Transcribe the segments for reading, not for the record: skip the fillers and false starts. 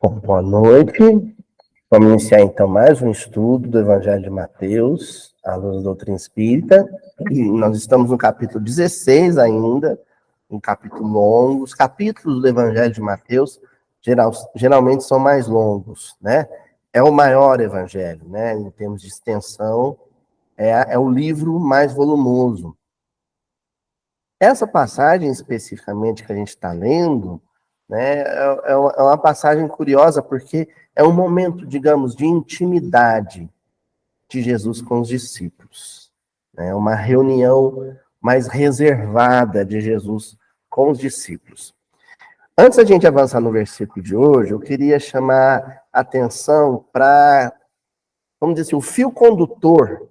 Bom, boa noite. Vamos iniciar então mais um estudo do Evangelho de Mateus, à luz da doutrina espírita. E nós estamos no capítulo 16 ainda, um capítulo longo. Os capítulos do Evangelho de Mateus geralmente são mais longos, né? É o maior evangelho, né? Em termos de extensão, é o livro mais volumoso. Essa passagem especificamente que a gente está lendo, né, é uma passagem curiosa, porque é um momento, digamos, de intimidade de Jesus com os discípulos. É uma reunião mais reservada de Jesus com os discípulos. Antes da gente avançar no versículo de hoje, eu queria chamar a atenção para, vamos dizer assim, o fio condutor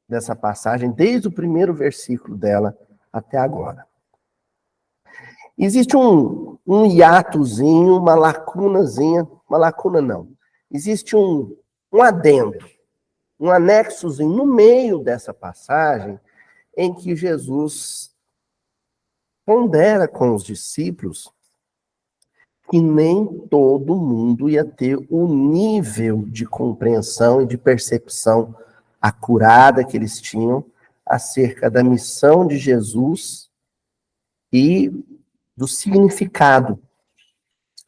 dessa passagem, desde o primeiro versículo dela até agora. Existe um hiatozinho, uma lacunazinha, uma lacuna não. Existe um adendo, um anexozinho no meio dessa passagem, em que Jesus pondera com os discípulos que nem todo mundo ia ter o nível de compreensão e de percepção acurada que eles tinham acerca da missão de Jesus e do significado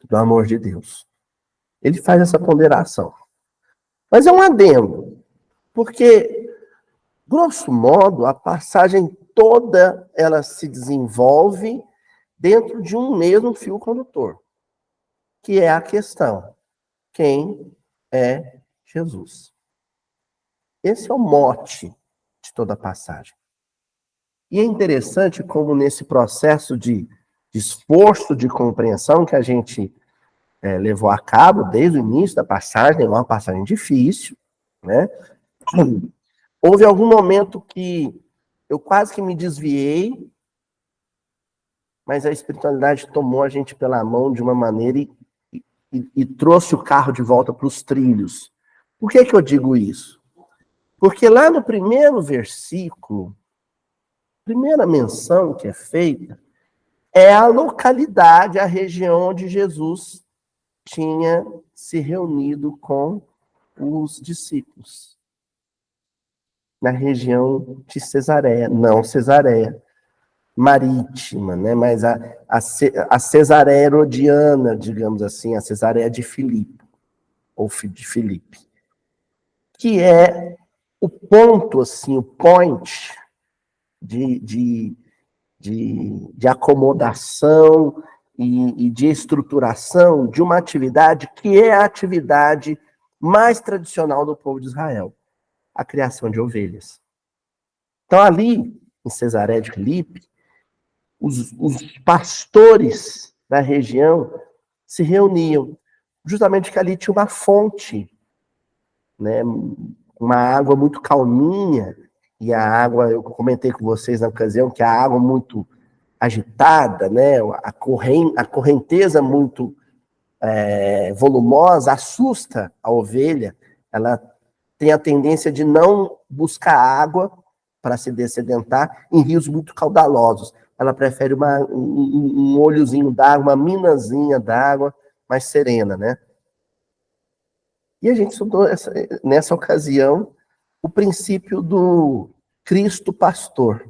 do amor de Deus. Ele faz essa ponderação. Mas é um adendo, porque, grosso modo, a passagem toda ela se desenvolve dentro de um mesmo fio condutor, que é a questão: quem é Jesus? Esse é o mote de toda a passagem. E é interessante como nesse processo de esforço de compreensão que a gente levou a cabo desde o início da passagem, é uma passagem difícil, né? Houve algum momento que eu quase que me desviei, mas a espiritualidade tomou a gente pela mão de uma maneira e trouxe o carro de volta para os trilhos. Por que eu digo isso? Porque lá no primeiro versículo, a primeira menção que é feita é a localidade, a região onde Jesus tinha se reunido com os discípulos. Na região de Cesareia, não Cesareia marítima, né? Mas a Cesareia herodiana, digamos assim, a Cesareia de Filipe, ou de Filipe, que é o ponto, assim, o point de acomodação e de estruturação de uma atividade que é a atividade mais tradicional do povo de Israel, a criação de ovelhas. Então, ali, em Cesareia de Filipe, os pastores da região se reuniam, justamente porque ali tinha uma fonte, né, uma água muito calminha, e a água, eu comentei com vocês na ocasião, que a água muito agitada, né, a correnteza muito volumosa assusta a ovelha. Ela tem a tendência de não buscar água para se dessedentar em rios muito caudalosos. Ela prefere um olhozinho d'água, uma minazinha d'água mais serena, né? E a gente estudou nessa ocasião o princípio do Cristo pastor.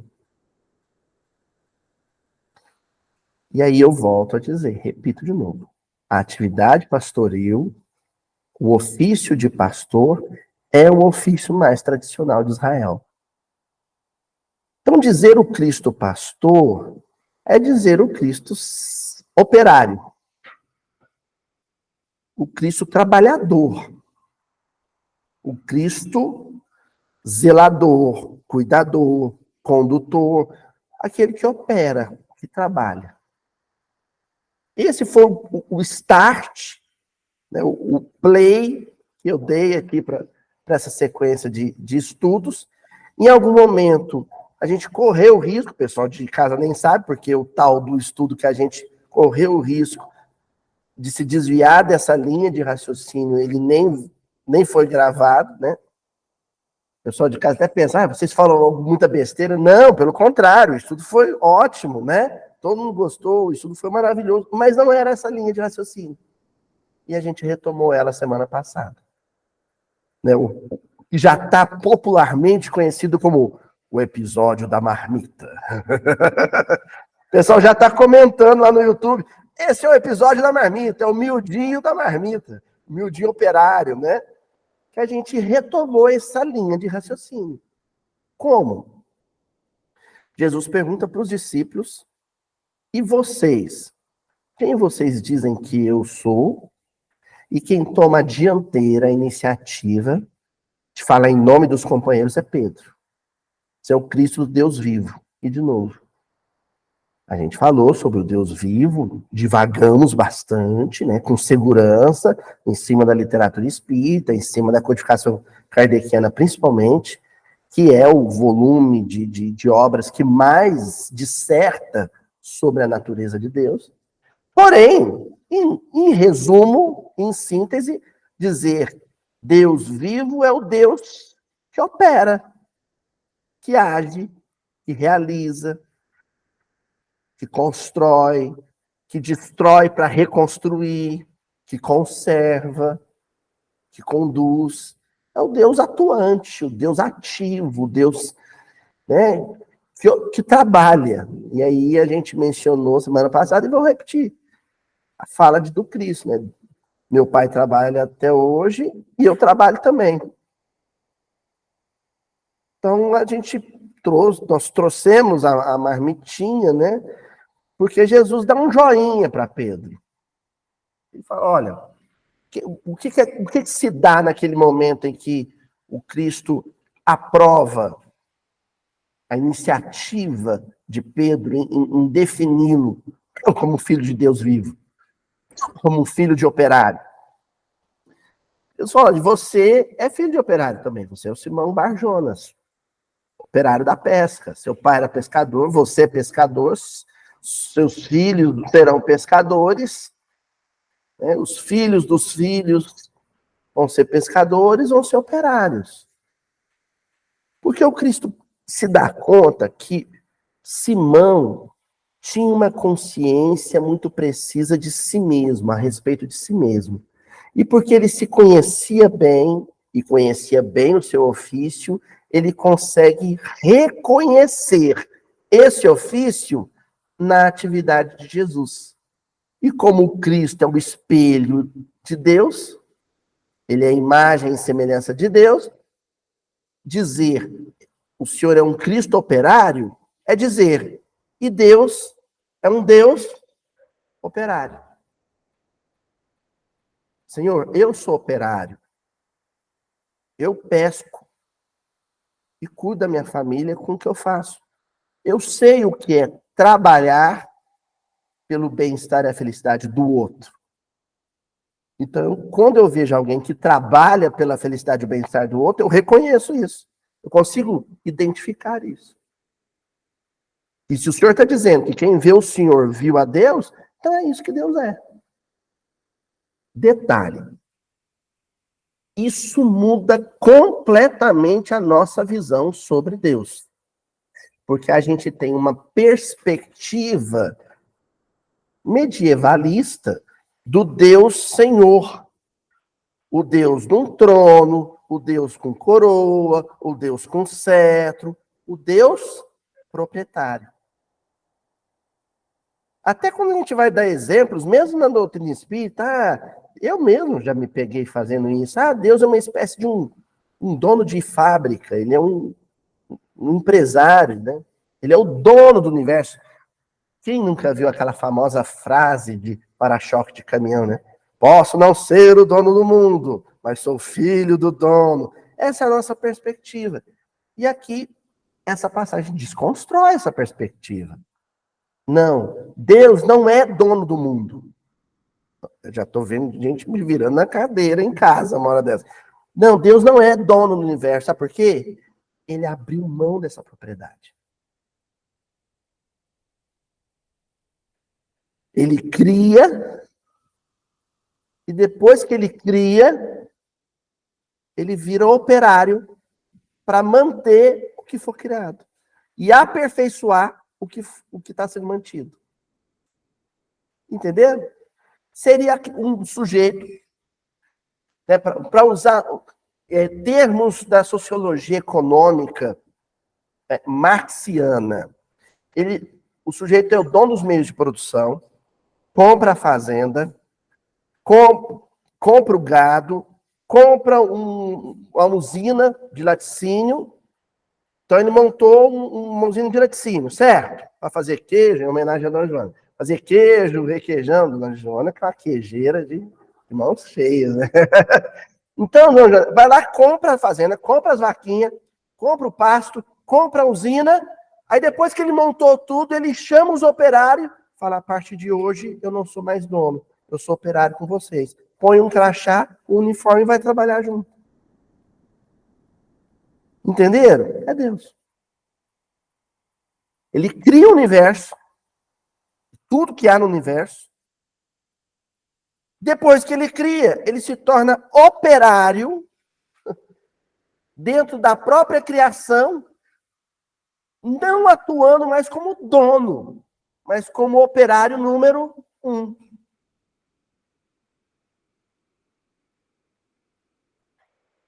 E aí eu volto a dizer, repito de novo, a atividade pastoril, o ofício de pastor, é o ofício mais tradicional de Israel. Então, dizer o Cristo pastor é dizer o Cristo operário, o Cristo trabalhador, o Cristo zelador, cuidador, condutor, aquele que opera, que trabalha. Esse foi o start, né, o play que eu dei aqui para essa sequência de estudos. Em algum momento, a gente correu o risco, o pessoal de casa nem sabe, porque o tal do estudo que a gente correu o risco de se desviar dessa linha de raciocínio, ele nem foi gravado, né? O pessoal de casa até pensa, vocês falam muita besteira. Não, pelo contrário, o estudo foi ótimo, né? Todo mundo gostou, o estudo foi maravilhoso, mas não era essa linha de raciocínio. e a gente retomou ela semana passada. Né? Que já está popularmente conhecido como o episódio da marmita. O pessoal já está comentando lá no YouTube. Esse é o episódio da marmita, é o miudinho da marmita, o miudinho operário, né? Que a gente retomou essa linha de raciocínio. Como? Jesus pergunta para os discípulos, e vocês? Quem vocês dizem que eu sou? E quem toma a dianteira, a iniciativa, de falar em nome dos companheiros é Pedro. Esse é o Cristo do Deus vivo. E de novo, a gente falou sobre o Deus vivo, divagamos bastante, né, com segurança, em cima da literatura espírita, em cima da codificação kardeciana principalmente, que é o volume de obras que mais disserta sobre a natureza de Deus. Porém, em resumo, em síntese, dizer Deus vivo é o Deus que opera, que age, que realiza, que constrói, que destrói para reconstruir, que conserva, que conduz. É o Deus atuante, o Deus ativo, o Deus, né, que trabalha. E aí a gente mencionou semana passada e vou repetir. A fala do Cristo, né? Meu pai trabalha até hoje e eu trabalho também. Então nós trouxemos a marmitinha, né? Porque Jesus dá um joinha para Pedro. Ele fala, olha, o que se dá naquele momento em que o Cristo aprova a iniciativa de Pedro em defini-lo como filho de Deus vivo, como filho de operário? Eu falo, você é filho de operário também, você é o Simão Bar-Jonas, operário da pesca. Seu pai era pescador, você é pescador, seus filhos serão pescadores, né? Os filhos dos filhos vão ser pescadores, vão ser operários. Porque o Cristo se dá conta que Simão tinha uma consciência muito precisa de si mesmo, a respeito de si mesmo. E porque ele se conhecia bem, e conhecia bem o seu ofício, ele consegue reconhecer esse ofício na atividade de Jesus. E como o Cristo é o espelho de Deus, ele é a imagem e semelhança de Deus, dizer o Senhor é um Cristo operário é dizer, e Deus é um Deus operário. Senhor, eu sou operário. Eu pesco e cuido da minha família com o que eu faço. Eu sei o que é trabalhar pelo bem-estar e a felicidade do outro. Então, quando eu vejo alguém que trabalha pela felicidade e o bem-estar do outro, eu reconheço isso. Eu consigo identificar isso. E se o Senhor está dizendo que quem vê o Senhor viu a Deus, então é isso que Deus é. Detalhe. Isso muda completamente a nossa visão sobre Deus. Porque a gente tem uma perspectiva medievalista do Deus Senhor. O Deus num trono, o Deus com coroa, o Deus com cetro, o Deus proprietário. Até quando a gente vai dar exemplos, mesmo na doutrina espírita, eu mesmo já me peguei fazendo isso. Deus é uma espécie de um dono de fábrica, ele é um empresário, né? Ele é o dono do universo. Quem nunca viu aquela famosa frase de para-choque de caminhão, né? Posso não ser o dono do mundo, mas sou filho do dono. Essa é a nossa perspectiva. E aqui, essa passagem desconstrói essa perspectiva. Não, Deus não é dono do mundo. Eu já estou vendo gente me virando na cadeira em casa uma hora dessa. Não, Deus não é dono do universo. Sabe por quê? Ele abriu mão dessa propriedade. Ele cria, e depois que ele cria, ele vira operário para manter o que for criado e aperfeiçoar o que está sendo mantido. Entendeu? seria um sujeito, né, para usar termos da sociologia econômica marxiana. O sujeito é o dono dos meios de produção, compra a fazenda, compra o gado, compra uma usina de laticínio. Então ele montou uma usina de laticínio, certo? Para fazer queijo, em homenagem a Dona Joana. Fazer queijo, requeijão, Dona Joana, aquela queijeira de mãos cheias, né? Então, Dona Joana, vai lá, compra a fazenda, compra as vaquinhas, compra o pasto, compra a usina, aí depois que ele montou tudo, ele chama os operários, fala, a partir de hoje eu não sou mais dono, eu sou operário com vocês. Põe um crachá, o uniforme e vai trabalhar junto. Entenderam? É Deus. Ele cria o universo, tudo que há no universo. Depois que ele cria, ele se torna operário dentro da própria criação, não atuando mais como dono, mas como operário número 1.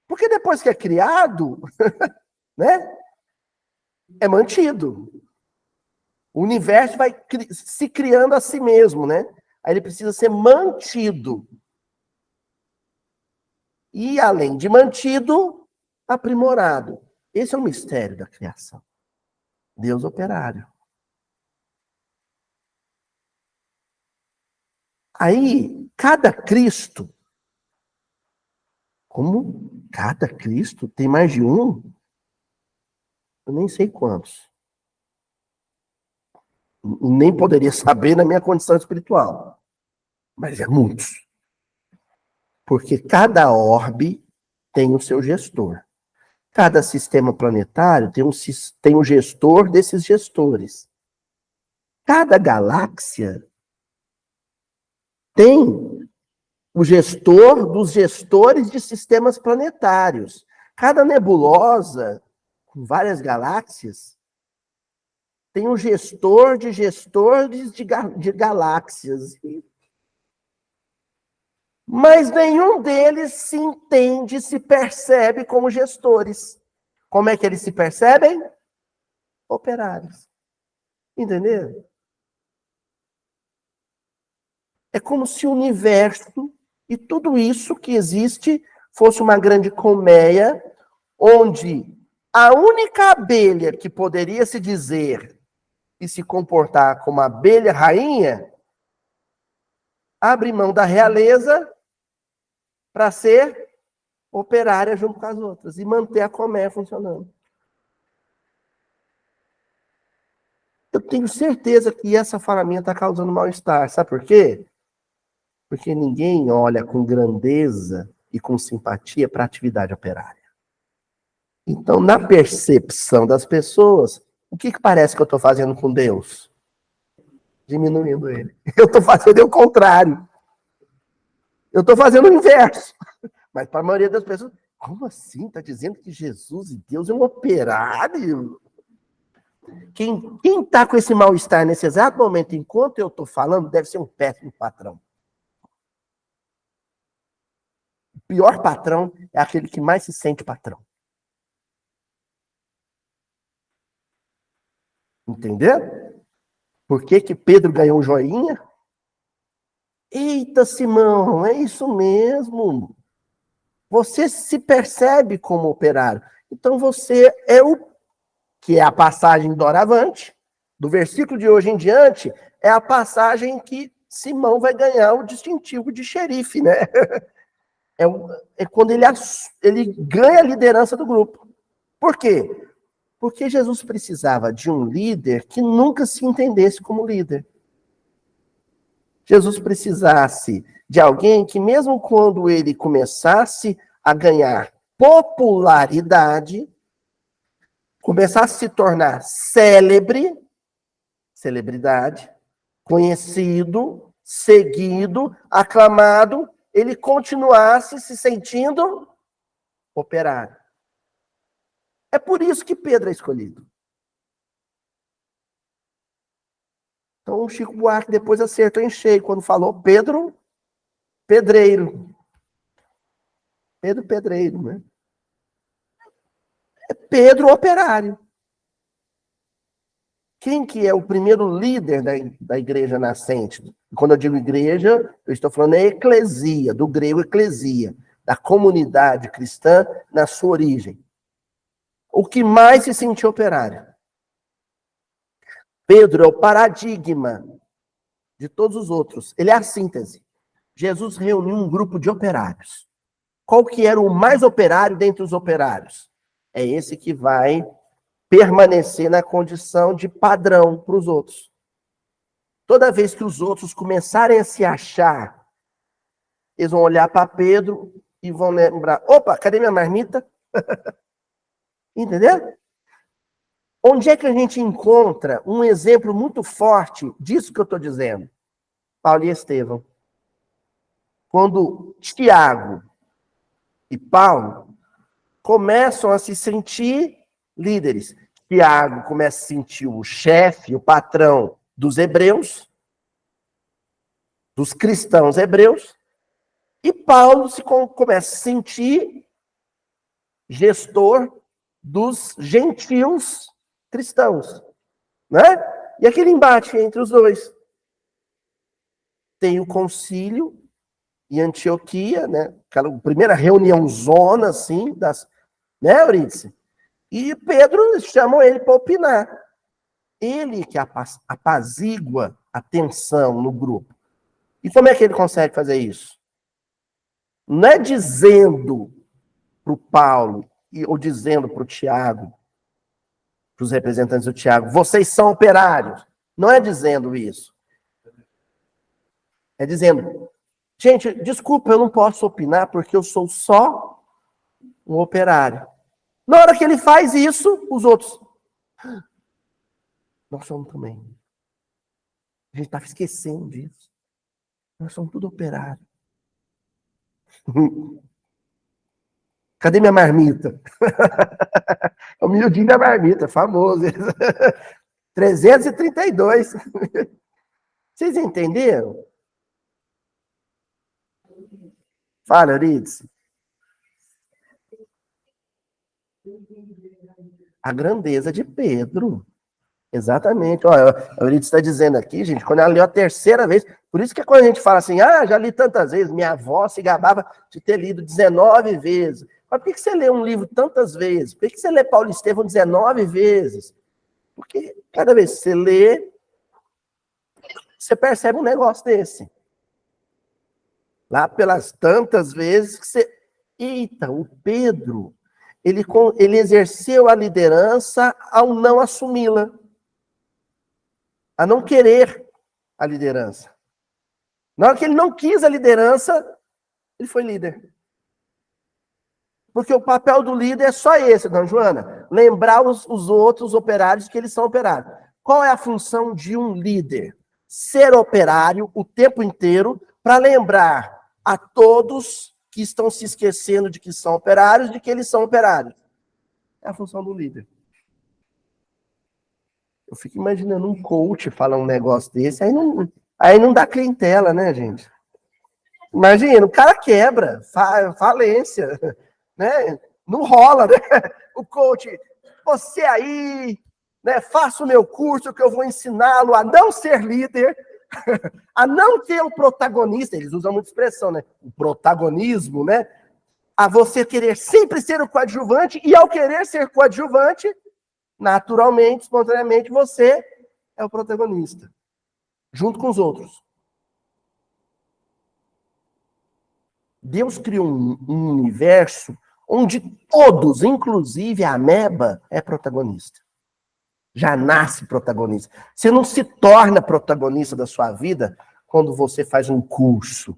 Porque depois que é criado, né, é mantido. O universo vai se criando a si mesmo, né? Aí ele precisa ser mantido. E, além de mantido, aprimorado. Esse é o mistério da criação. Deus operário. Aí, cada Cristo, como cada Cristo tem mais de um, eu nem sei quantos. Nem poderia saber na minha condição espiritual. Mas é muitos. Porque cada orbe tem o seu gestor. Cada sistema planetário tem um gestor desses gestores. Cada galáxia tem o gestor dos gestores de sistemas planetários. Cada nebulosa, com várias galáxias, tem um gestor de gestores de galáxias. Mas nenhum deles se entende, se percebe como gestores. Como é que eles se percebem? Operários. Entenderam? É como se o universo e tudo isso que existe fosse uma grande colmeia, onde a única abelha que poderia se dizer e se comportar como abelha rainha abre mão da realeza para ser operária junto com as outras e manter a colmeia funcionando. Eu tenho certeza que essa farinha está causando mal-estar. Sabe por quê? Porque ninguém olha com grandeza e com simpatia para a atividade operária. Então, na percepção das pessoas, o que parece que eu estou fazendo com Deus? Diminuindo ele. Eu estou fazendo o contrário. Eu estou fazendo o inverso. Mas para a maioria das pessoas, como assim? Está dizendo que Jesus e Deus é um operário? Quem está com esse mal-estar nesse exato momento, enquanto eu estou falando, deve ser um péssimo patrão. O pior patrão é aquele que mais se sente patrão. Entendeu? Por que Pedro ganhou um joinha? Eita, Simão, é isso mesmo. Você se percebe como operário. Então você é o que é a passagem doravante, do versículo de hoje em diante, é a passagem que Simão vai ganhar o distintivo de xerife, né? É quando ele ganha a liderança do grupo. Por quê? Porque Jesus precisava de um líder que nunca se entendesse como líder. Jesus precisasse de alguém que, mesmo quando ele começasse a ganhar popularidade, começasse a se tornar celebridade, conhecido, seguido, aclamado, ele continuasse se sentindo operário. É por isso que Pedro é escolhido. Então o Chico Buarque depois acertou em cheio quando falou: Pedro Pedreiro. Pedro Pedreiro, né? É Pedro Operário. Quem que é o primeiro líder da igreja nascente? Quando eu digo igreja, eu estou falando da eclesia, do grego eclesia, da comunidade cristã na sua origem. O que mais se sentiu operário? Pedro é o paradigma de todos os outros. Ele é a síntese. Jesus reuniu um grupo de operários. Qual que era o mais operário dentre os operários? É esse que vai permanecer na condição de padrão para os outros. Toda vez que os outros começarem a se achar, eles vão olhar para Pedro e vão lembrar, opa, cadê minha marmita? Entendeu? Onde é que a gente encontra um exemplo muito forte disso que eu estou dizendo? Paulo e Estevão. Quando Tiago e Paulo começam a se sentir líderes. Tiago começa a se sentir o chefe, o patrão dos hebreus, dos cristãos hebreus, e Paulo começa a se sentir gestor dos gentios cristãos, né? E aquele embate entre os dois. Tem o concílio em Antioquia, né? Aquela primeira reunião zona, assim, né, Eurídice? E Pedro chamou ele para opinar. Ele que apazigua a tensão no grupo. E como é que ele consegue fazer isso? Não é dizendo para o Paulo, ou dizendo para o Tiago, para os representantes do Tiago, vocês são operários. Não é dizendo isso. É dizendo, gente, desculpa, eu não posso opinar porque eu sou só um operário. Na hora que ele faz isso, os outros, nós somos também. A gente está esquecendo disso. Nós somos tudo operário. Cadê minha marmita? É o miudinho da marmita, famoso. 332. Vocês entenderam? Fala, Euridice. A grandeza de Pedro. Exatamente. Olha, a Euridice está dizendo aqui, gente, quando ela leu a terceira vez, por isso que quando a gente fala assim, já li tantas vezes, minha avó se gabava de ter lido 19 vezes. Mas por que você lê um livro tantas vezes? Por que você lê Paulo Estevão 19 vezes? Porque cada vez que você lê, você percebe um negócio desse. Lá pelas tantas vezes que você... Eita, o Pedro, ele exerceu a liderança ao não assumi-la. A não querer a liderança. Na hora que ele não quis a liderança, ele foi líder. Porque o papel do líder é só esse, dona Joana. Lembrar os outros operários que eles são operários. Qual é a função de um líder? Ser operário o tempo inteiro para lembrar a todos que estão se esquecendo de que são operários, de que eles são operários. É a função do líder. Eu fico imaginando um coach falar um negócio desse, aí não dá clientela, né, gente? Imagina, o cara quebra, falência, né? Não rola, né? O coach, você aí, né? Faça o meu curso que eu vou ensiná-lo a não ser líder, a não ter o protagonista, eles usam muita expressão, né? O protagonismo, né? A você querer sempre ser o coadjuvante, e ao querer ser coadjuvante, naturalmente, espontaneamente, você é o protagonista, junto com os outros. Deus criou um universo onde todos, inclusive a ameba, é protagonista. Já nasce protagonista. Você não se torna protagonista da sua vida quando você faz um curso.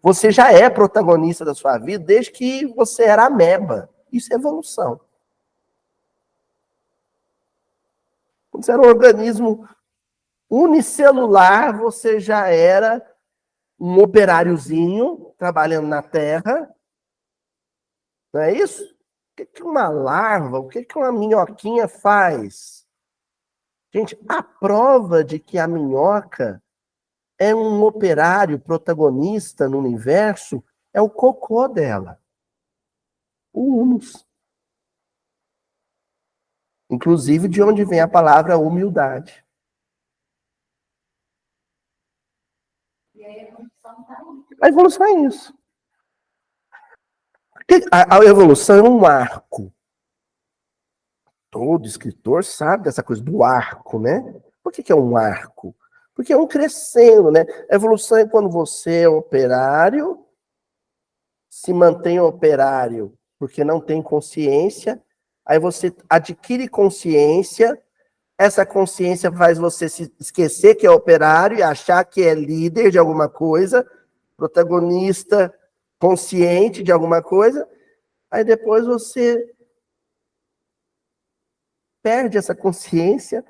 Você já é protagonista da sua vida desde que você era ameba. Isso é evolução. Quando você era um organismo unicelular, você já era um operáriozinho trabalhando na terra. Não é isso? O que uma larva, o que uma minhoquinha faz? Gente, a prova de que a minhoca é um operário protagonista no universo, é o cocô dela, o humus. Inclusive de onde vem a palavra humildade. A evolução é isso. A evolução é um arco. Todo escritor sabe dessa coisa do arco, né? Por que é um arco? Porque é um crescendo, né? A evolução é quando você é operário, se mantém operário porque não tem consciência, aí você adquire consciência, essa consciência faz você se esquecer que é operário e achar que é líder de alguma coisa, protagonista consciente de alguma coisa, aí depois você perde essa consciência,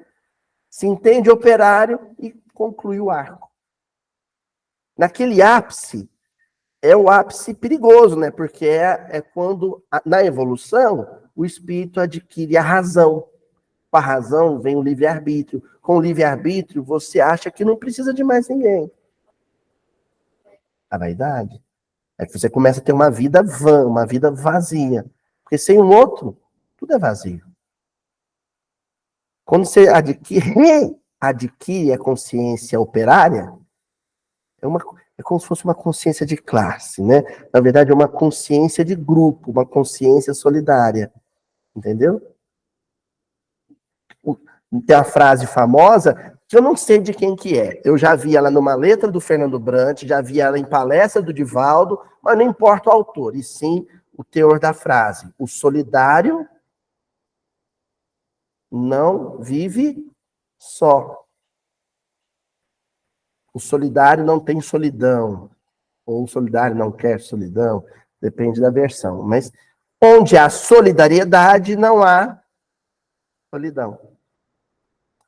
se entende operário e conclui o arco. Naquele ápice, é o ápice perigoso, né? Porque é quando, na evolução, o espírito adquire a razão. Com a razão vem o livre-arbítrio. Com o livre-arbítrio, você acha que não precisa de mais ninguém. A vaidade é que você começa a ter uma vida vã, uma vida vazia. Porque sem um outro, tudo é vazio. Quando você adquire a consciência operária, é como se fosse uma consciência de classe, né? Na verdade, é uma consciência de grupo, uma consciência solidária. Entendeu? Tem uma frase famosa que eu não sei de quem que é. Eu já vi ela numa letra do Fernando Brant, já vi ela em palestra do Divaldo, mas não importa o autor, e sim o teor da frase. O solidário não vive só. O solidário não tem solidão. Ou o solidário não quer solidão. Depende da versão. Mas onde há solidariedade, não há solidão.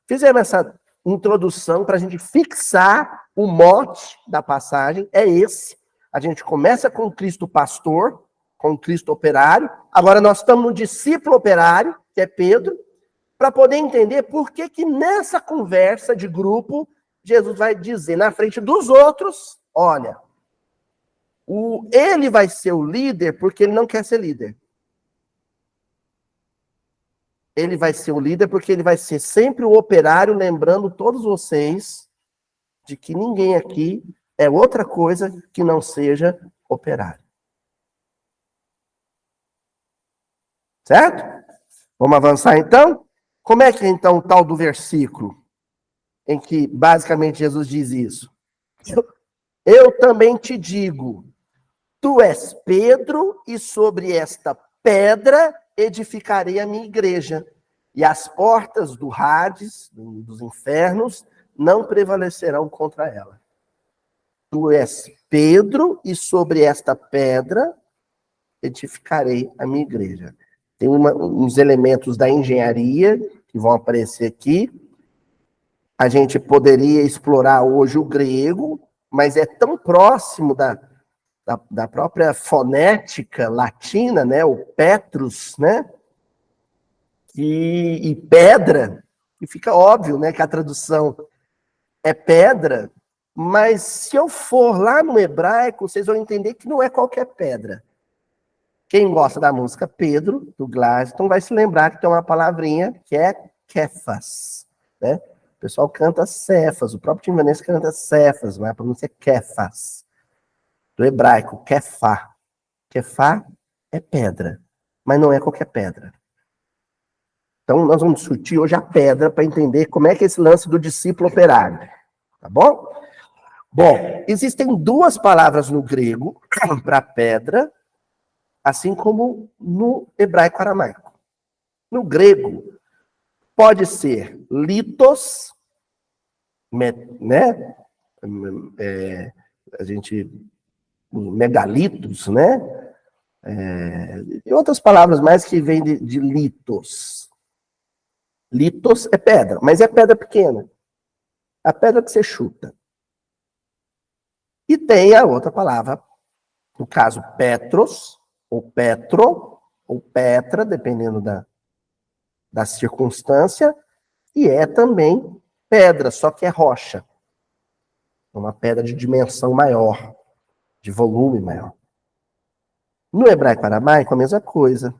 Fizemos essa introdução para a gente fixar o mote da passagem. É esse. A gente começa com o Cristo pastor, com o Cristo operário. Agora nós estamos no discípulo operário, que é Pedro, para poder entender por que nessa conversa de grupo, Jesus vai dizer na frente dos outros, olha, ele vai ser o líder porque ele não quer ser líder. Ele vai ser o líder porque ele vai ser sempre o operário, lembrando todos vocês de que ninguém aqui é outra coisa que não seja operário. Certo? Vamos avançar então? Como é que é então o tal do versículo em que basicamente Jesus diz isso? Eu também te digo, tu és Pedro, e sobre esta pedra edificarei a minha igreja, e as portas do Hades, dos infernos, não prevalecerão contra ela. Tu és Pedro, e sobre esta pedra edificarei a minha igreja. Tem uns elementos da engenharia que vão aparecer aqui. A gente poderia explorar hoje o grego, mas é tão próximo da própria fonética latina, né? O Petrus, né? E pedra, e fica óbvio, né, que a tradução é pedra, mas se eu for lá no hebraico, vocês vão entender que não é qualquer pedra. Quem gosta da música Pedro, do Glaston, vai se lembrar que tem uma palavrinha que é Kefas, né? O pessoal canta Cefas, o próprio Timanense canta Cefas, mas a pronúncia é Kefas. Do hebraico, Kefá. Kefá é pedra, mas não é qualquer pedra. Então, nós vamos discutir hoje a pedra para entender como é que é esse lance do discípulo operário. Tá bom? Bom, existem duas palavras no grego para pedra, assim como no hebraico aramaico. No grego, pode ser litos, né? A gente, megalitos, né? E outras palavras mais que vêm de litos. Litos é pedra, mas é pedra pequena. A pedra que você chuta. E tem a outra palavra, no caso, Petros, ou Petro, ou Petra, dependendo da circunstância, e é também pedra, só que é rocha. uma pedra de dimensão maior, de volume maior. No hebraico-aramaico, a mesma coisa.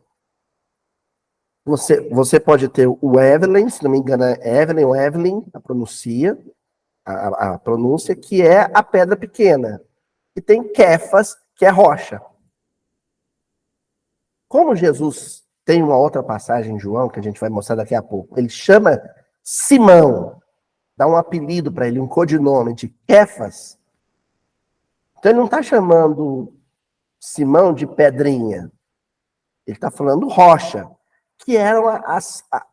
Você pode ter o Evelyn, se não me engano é Evelyn ou Evelyn, a pronúncia, que é a pedra pequena. E tem Kefas, que é rocha. Como Jesus tem uma outra passagem em João, que a gente vai mostrar daqui a pouco, ele chama Simão, dá um apelido para ele, um codinome de Kefas. Então ele não está chamando Simão de pedrinha. Ele está falando rocha, que eram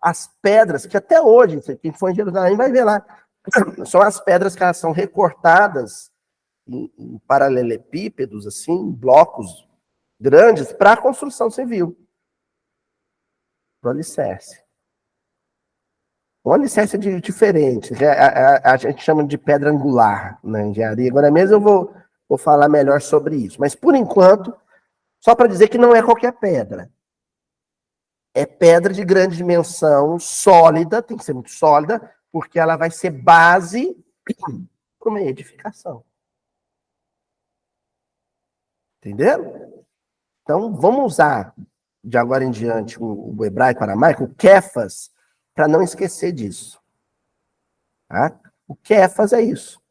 as pedras que até hoje, quem for em Jerusalém vai ver lá, são as pedras que elas são recortadas em paralelepípedos, assim, blocos grandes, para a construção civil. Para o alicerce. Um alicerce diferente. A gente chama de pedra angular na engenharia. Agora mesmo eu vou falar melhor sobre isso. Mas, por enquanto, só para dizer que não é qualquer pedra. É pedra de grande dimensão, sólida, tem que ser muito sólida, porque ela vai ser base para uma edificação. Entenderam? Então, vamos usar, de agora em diante, o hebraico-aramaico, o Kefas, para não esquecer disso. Tá? O Kefas é isso.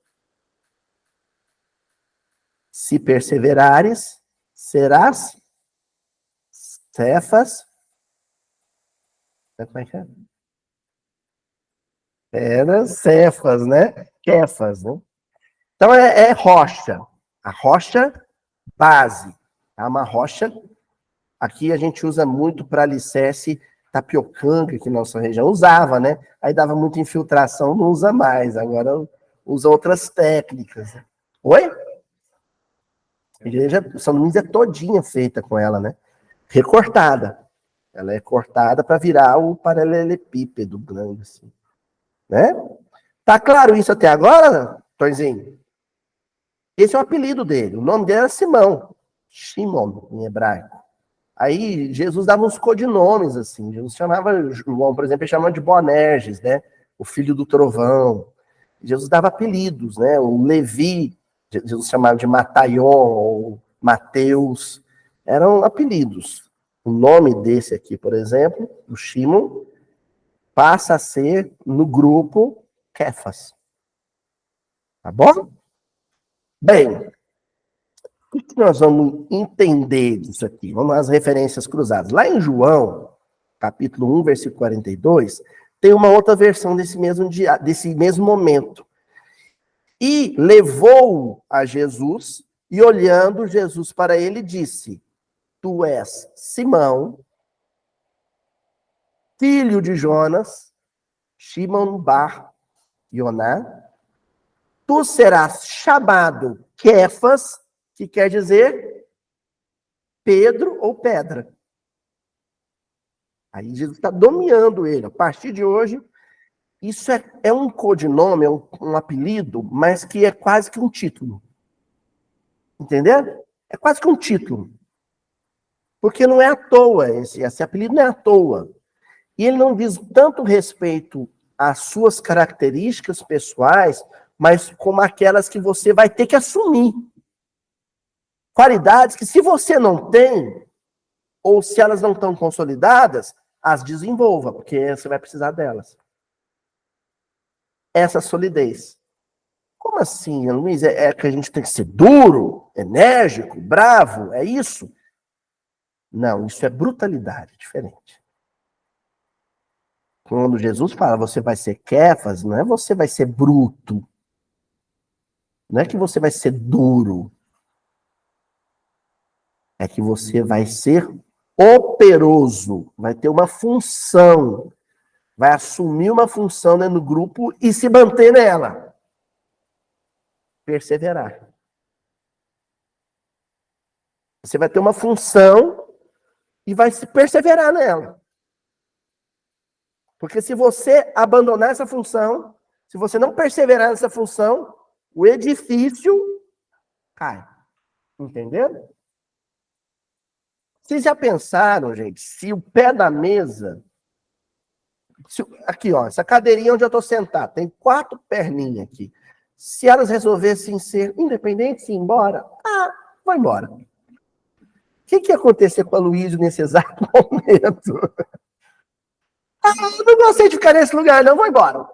Se perseverares, serás Cefas. Como é que é? Era Cefas, né? Kefas, né? Então é rocha. A rocha base. É uma rocha. Aqui a gente usa muito para alicerce tapiocanga, que nossa região usava, né? Aí dava muita infiltração, não usa mais. Agora usa outras técnicas. Oi? A igreja São Domingos é todinha feita com ela, né? Recortada. Ela é cortada para virar o paralelepípedo grande, assim. Né? Tá claro isso até agora, Tonzinho? Esse é o apelido dele. O nome dele era Simão. Shimon, em hebraico. Aí Jesus dava uns codinomes, assim. Jesus chamava João, por exemplo, ele chamava de Boanerges, né? O filho do trovão. Jesus dava apelidos, né? O Levi, Jesus chamava de Mataion, ou Mateus. Eram apelidos. O nome desse aqui, por exemplo, do Shimon, passa a ser, no grupo, Kefas. Tá bom? Bem, o que nós vamos entender disso aqui? Vamos às referências cruzadas. Lá em João, capítulo 1, versículo 42, tem uma outra versão desse mesmo momento. E levou a Jesus, e olhando Jesus para ele, disse: Tu és Simão, filho de Jonas, Shimon bar Yoná, tu serás chamado Kefas, que quer dizer Pedro ou pedra. Aí Jesus está nomeando ele. A partir de hoje, isso é um codinome, é um apelido, mas que é quase que um título. Entendeu? É quase que um título. Porque não é à toa, esse apelido não é à toa. E ele não diz tanto respeito às suas características pessoais, mas como aquelas que você vai ter que assumir. Qualidades que, se você não tem, ou se elas não estão consolidadas, as desenvolva, porque você vai precisar delas. Essa solidez. Como assim, Luiz? É que a gente tem que ser duro, enérgico, bravo? É isso? Não, isso é brutalidade, diferente. Quando Jesus fala, você vai ser Kefas, não é você vai ser bruto. Não é que você vai ser duro. É que você vai ser operoso, vai ter uma função, vai assumir uma função dentro do grupo e se manter nela. Perseverar. Você vai ter uma função e vai se perseverar nela. Porque se você abandonar essa função, se você não perseverar nessa função, o edifício cai. Entenderam? Vocês já pensaram, gente, se o pé da mesa... aqui, ó, essa cadeirinha onde eu estou sentado, tem 4 perninhas aqui. se elas resolvessem ser independentes e ir embora, vai embora. O que ia acontecer com a Luísa nesse exato momento? Não gostei de ficar nesse lugar, não, vou embora.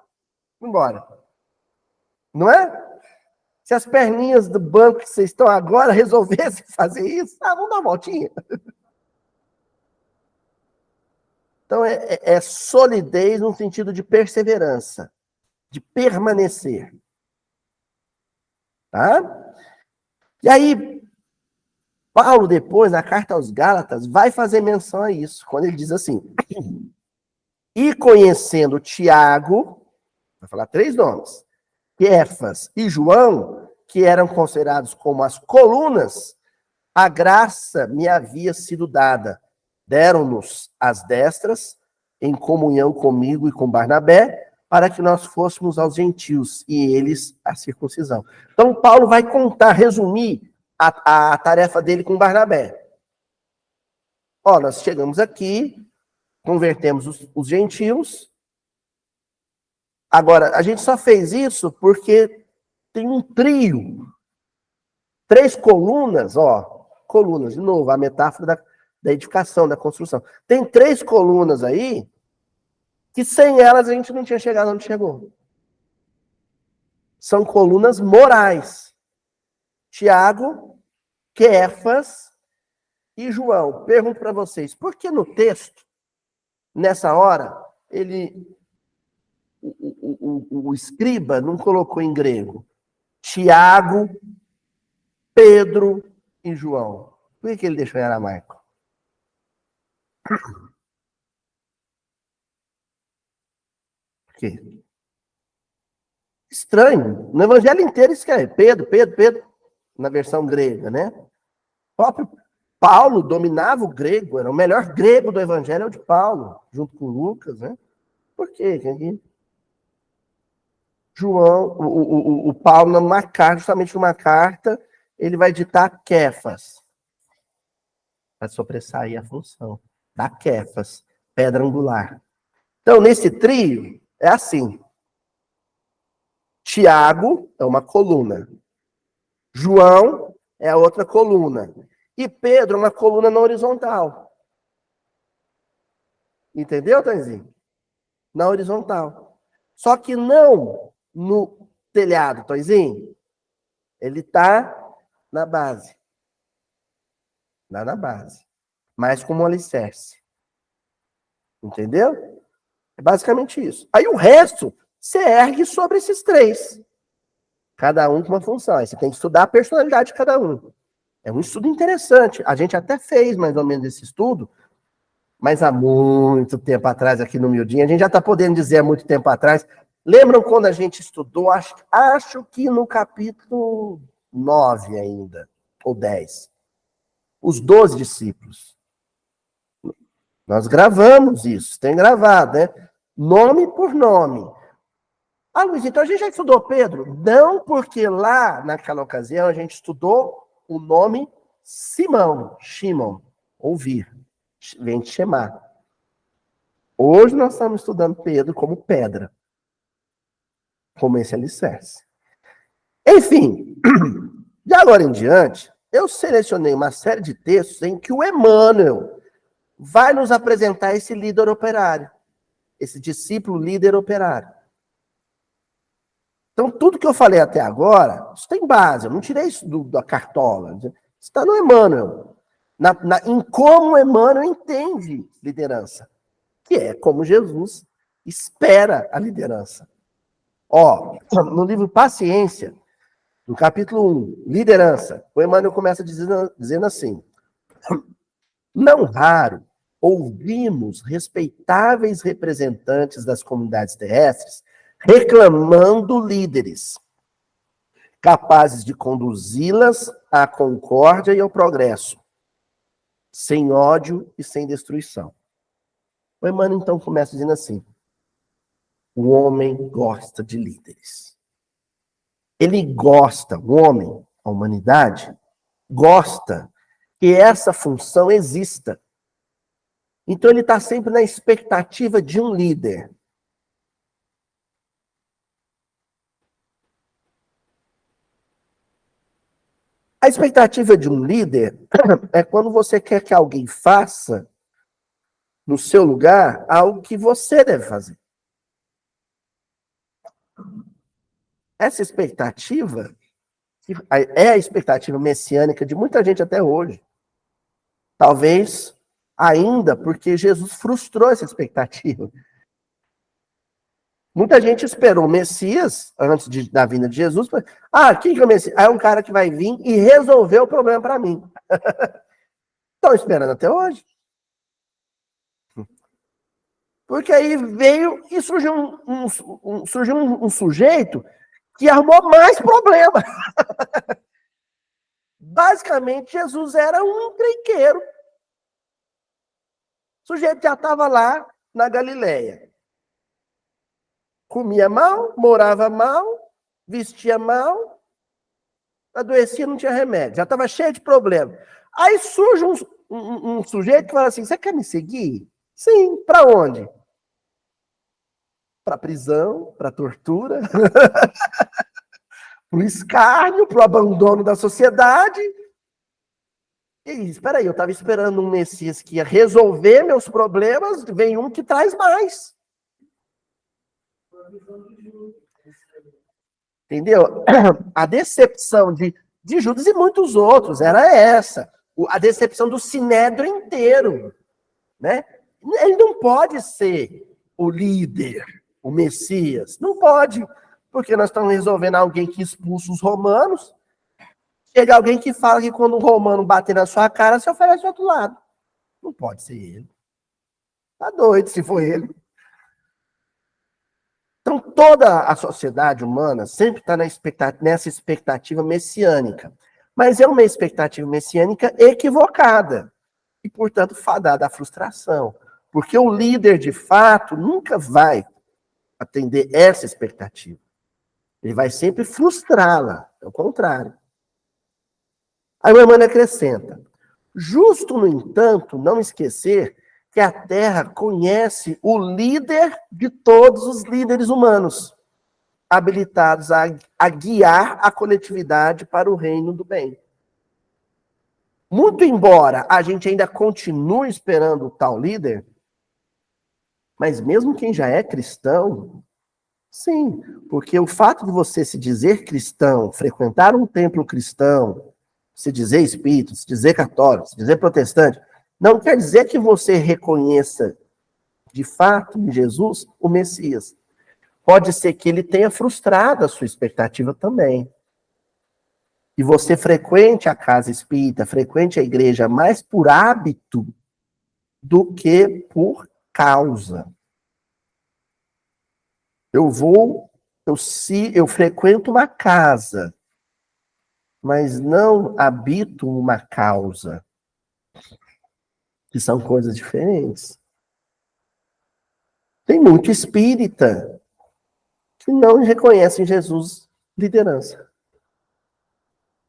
Vou embora. Não é? Se as perninhas do banco que vocês estão agora resolvessem fazer isso, vamos dar uma voltinha. Então, é solidez no sentido de perseverança, de permanecer. Tá? E aí, Paulo, depois, na carta aos Gálatas, vai fazer menção a isso, quando ele diz assim: e conhecendo Tiago, vai falar 3 nomes, Kefas e João, que eram considerados como as colunas, a graça me havia sido dada. Deram-nos as destras, em comunhão comigo e com Barnabé, para que nós fôssemos aos gentios, e eles a circuncisão. Então, Paulo vai contar, resumir a tarefa dele com Barnabé. Nós chegamos aqui, convertemos os gentios. Agora, a gente só fez isso porque tem um trio, 3 colunas, colunas, de novo, a metáfora da edificação, da construção. Tem 3 colunas aí, que sem elas a gente não tinha chegado onde chegou. São colunas morais. Tiago, Kefas e João. Pergunto para vocês, por que no texto, nessa hora, o escriba não colocou em grego Tiago, Pedro e João? Por que ele deixou em aramaico? Por quê? Estranho. No evangelho inteiro escreve Pedro, Pedro, Pedro, na versão grega, né? O próprio Paulo dominava o grego, era o melhor grego do evangelho, é o de Paulo, junto com Lucas, né? Por quê? João, o Paulo, numa carta, justamente numa carta, ele vai ditar Kefas, para sobressair a função. Da Kefas, pedra angular. Então, nesse trio, é assim. Tiago é uma coluna. João é a outra coluna. E Pedro é uma coluna na horizontal. Entendeu, Tanzinho? Na horizontal. Só que não no telhado, Tonzinho. Ele está na base. Lá na base. Mas como alicerce. Entendeu? É basicamente isso. Aí o resto você ergue sobre esses 3. Cada um com uma função. Aí você tem que estudar a personalidade de cada um. É um estudo interessante. A gente até fez mais ou menos esse estudo, mas há muito tempo atrás, aqui no Miudinho, a gente já está podendo dizer há muito tempo atrás. Lembram quando a gente estudou? Acho que no capítulo 9 ainda, ou 10. Os 12 discípulos. Nós gravamos isso, tem gravado, né? Nome por nome. Luiz, então a gente já estudou Pedro? Não, porque lá, naquela ocasião, a gente estudou o nome Simão, Shimon, ouvir, vem te chamar. Hoje nós estamos estudando Pedro como pedra, como esse alicerce. Enfim, de agora em diante, eu selecionei uma série de textos em que o Emmanuel vai nos apresentar esse líder operário, esse discípulo líder operário. Então, tudo que eu falei até agora, isso tem base, eu não tirei isso da cartola. Isso está no Emmanuel. Em como Emmanuel entende liderança, que é como Jesus espera a liderança. No livro Paciência, no capítulo 1, Liderança, o Emmanuel começa dizendo assim: não raro ouvimos respeitáveis representantes das comunidades terrestres reclamando líderes capazes de conduzi-las à concórdia e ao progresso, sem ódio e sem destruição. O Emmanuel então começa dizendo assim: o homem gosta de líderes. Ele gosta, o homem, a humanidade, gosta que essa função exista. Então ele está sempre na expectativa de um líder. expectativa de um líder é quando você quer que alguém faça, no seu lugar, algo que você deve fazer. Essa expectativa é a expectativa messiânica de muita gente até hoje. Talvez ainda porque Jesus frustrou essa expectativa. Muita gente esperou o Messias, antes da vinda de Jesus. Quem que é o Messias? É um cara que vai vir e resolver o problema para mim. Estão esperando até hoje. Porque aí veio e surgiu um sujeito que arrumou mais problema. Basicamente, Jesus era um encrenqueiro. O sujeito já estava lá na Galileia. Comia mal, morava mal, vestia mal, adoecia, não tinha remédio. Já estava cheio de problema. Aí surge um sujeito que fala assim, você quer me seguir? Sim, para onde? Para prisão, para tortura, para o escárnio, para o abandono da sociedade. E espera aí, eu estava esperando um Messias que ia resolver meus problemas, vem um que traz mais. Entendeu? A decepção de Judas e muitos outros era essa. A decepção do sinédrio inteiro. Né? Ele não pode ser o líder, o Messias. Não pode, porque nós estamos resolvendo alguém que expulsa os romanos. Chega alguém que fala que quando um romano bater na sua cara, você oferece do outro lado. Não pode ser ele. Tá doido se for ele. Então, toda a sociedade humana sempre está nessa expectativa messiânica. Mas é uma expectativa messiânica equivocada. E, portanto, fadada à frustração. Porque o líder, de fato, nunca vai atender essa expectativa. Ele vai sempre frustrá-la. É o contrário. Aí o Emmanuel acrescenta. Justo, no entanto, não esquecer que a Terra conhece o líder de todos os líderes humanos, habilitados a guiar a coletividade para o reino do bem. Muito embora a gente ainda continue esperando o tal líder, mas mesmo quem já é cristão, sim, porque o fato de você se dizer cristão, frequentar um templo cristão, se dizer espírita, se dizer católico, se dizer protestante, não quer dizer que você reconheça, de fato, em Jesus, o Messias. Pode ser que ele tenha frustrado a sua expectativa também. E você frequente a casa espírita, frequente a igreja mais por hábito do que por causa. Eu frequento uma casa, mas não habito uma causa. Que são coisas diferentes. Tem muito espírita que não reconhece em Jesus liderança.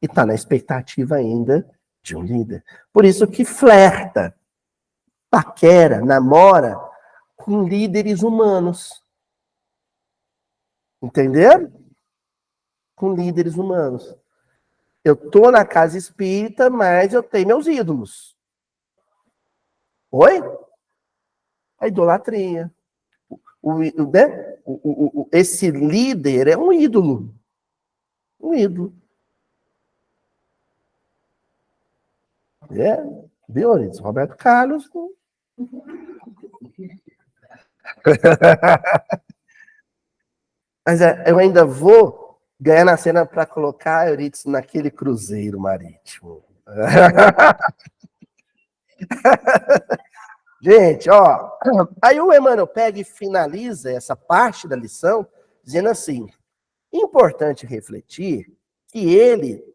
E está na expectativa ainda de um líder. Por isso que flerta, paquera, namora com líderes humanos. Entenderam? Com líderes humanos. Eu estou na casa espírita, mas eu tenho meus ídolos. Oi? A idolatria. Esse líder é um ídolo. Um ídolo. Viu, Orides? Roberto Carlos. Mas eu ainda vou ganhar na cena para colocar Euridice naquele cruzeiro marítimo. Gente, ó. Aí o Emmanuel pega e finaliza essa parte da lição dizendo assim: importante refletir que ele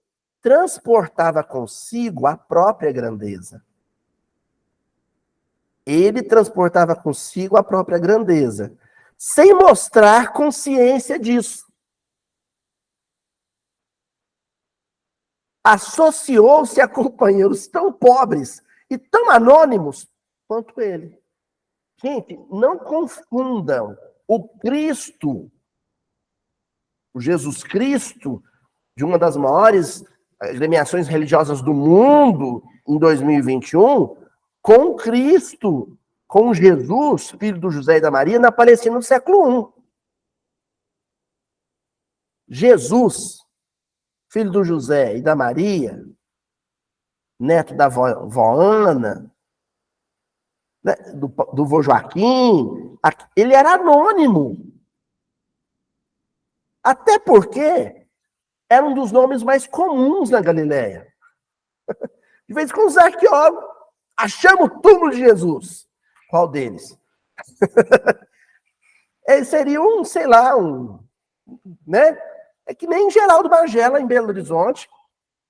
transportava consigo a própria grandeza. Ele transportava consigo a própria grandeza, sem mostrar consciência disso. Associou-se a companheiros tão pobres e tão anônimos quanto ele. Gente, não confundam o Cristo, o Jesus Cristo, de uma das maiores agremiações religiosas do mundo em 2021 com Cristo, com Jesus, filho do José e da Maria, na Palestina no século I. Jesus, filho do José e da Maria, neto da vó Ana, né, do vô Joaquim, ele era anônimo. Até porque era um dos nomes mais comuns na Galileia. De vez em quando os arqueólogos achamos o túmulo de Jesus. Qual deles? Ele seria sei lá, né? É que nem Geraldo Magela em Belo Horizonte.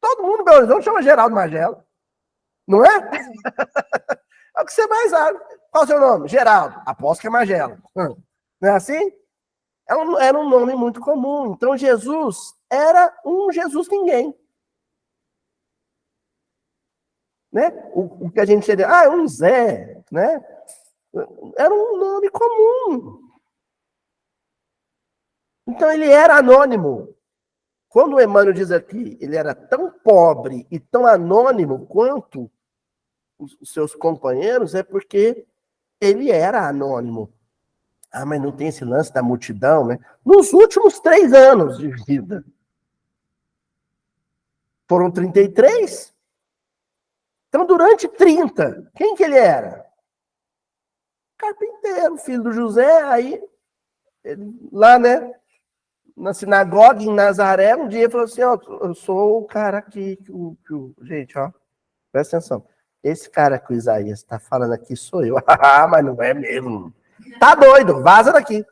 Todo mundo em Belo Horizonte chama Geraldo Magela. Não é? É o que você mais sabe. Qual é o seu nome? Geraldo. Aposto que é Magela. Não é assim? Era um nome muito comum. Então, Jesus era um Jesus ninguém. Né? O que a gente seria, é um Zé, né? Era um nome comum. Então, ele era anônimo. Quando o Emmanuel diz aqui, ele era tão pobre e tão anônimo quanto os seus companheiros, é porque ele era anônimo. Mas não tem esse lance da multidão, né? Nos últimos 3 anos de vida. Foram 33. Então, durante 30, quem que ele era? Carpinteiro, filho do José, aí, lá, né, na sinagoga em Nazaré, um dia ele falou assim, ó, eu sou o cara aqui, gente, ó, presta atenção, esse cara que o Isaías está falando aqui sou eu. Mas não é mesmo. Tá doido, vaza daqui.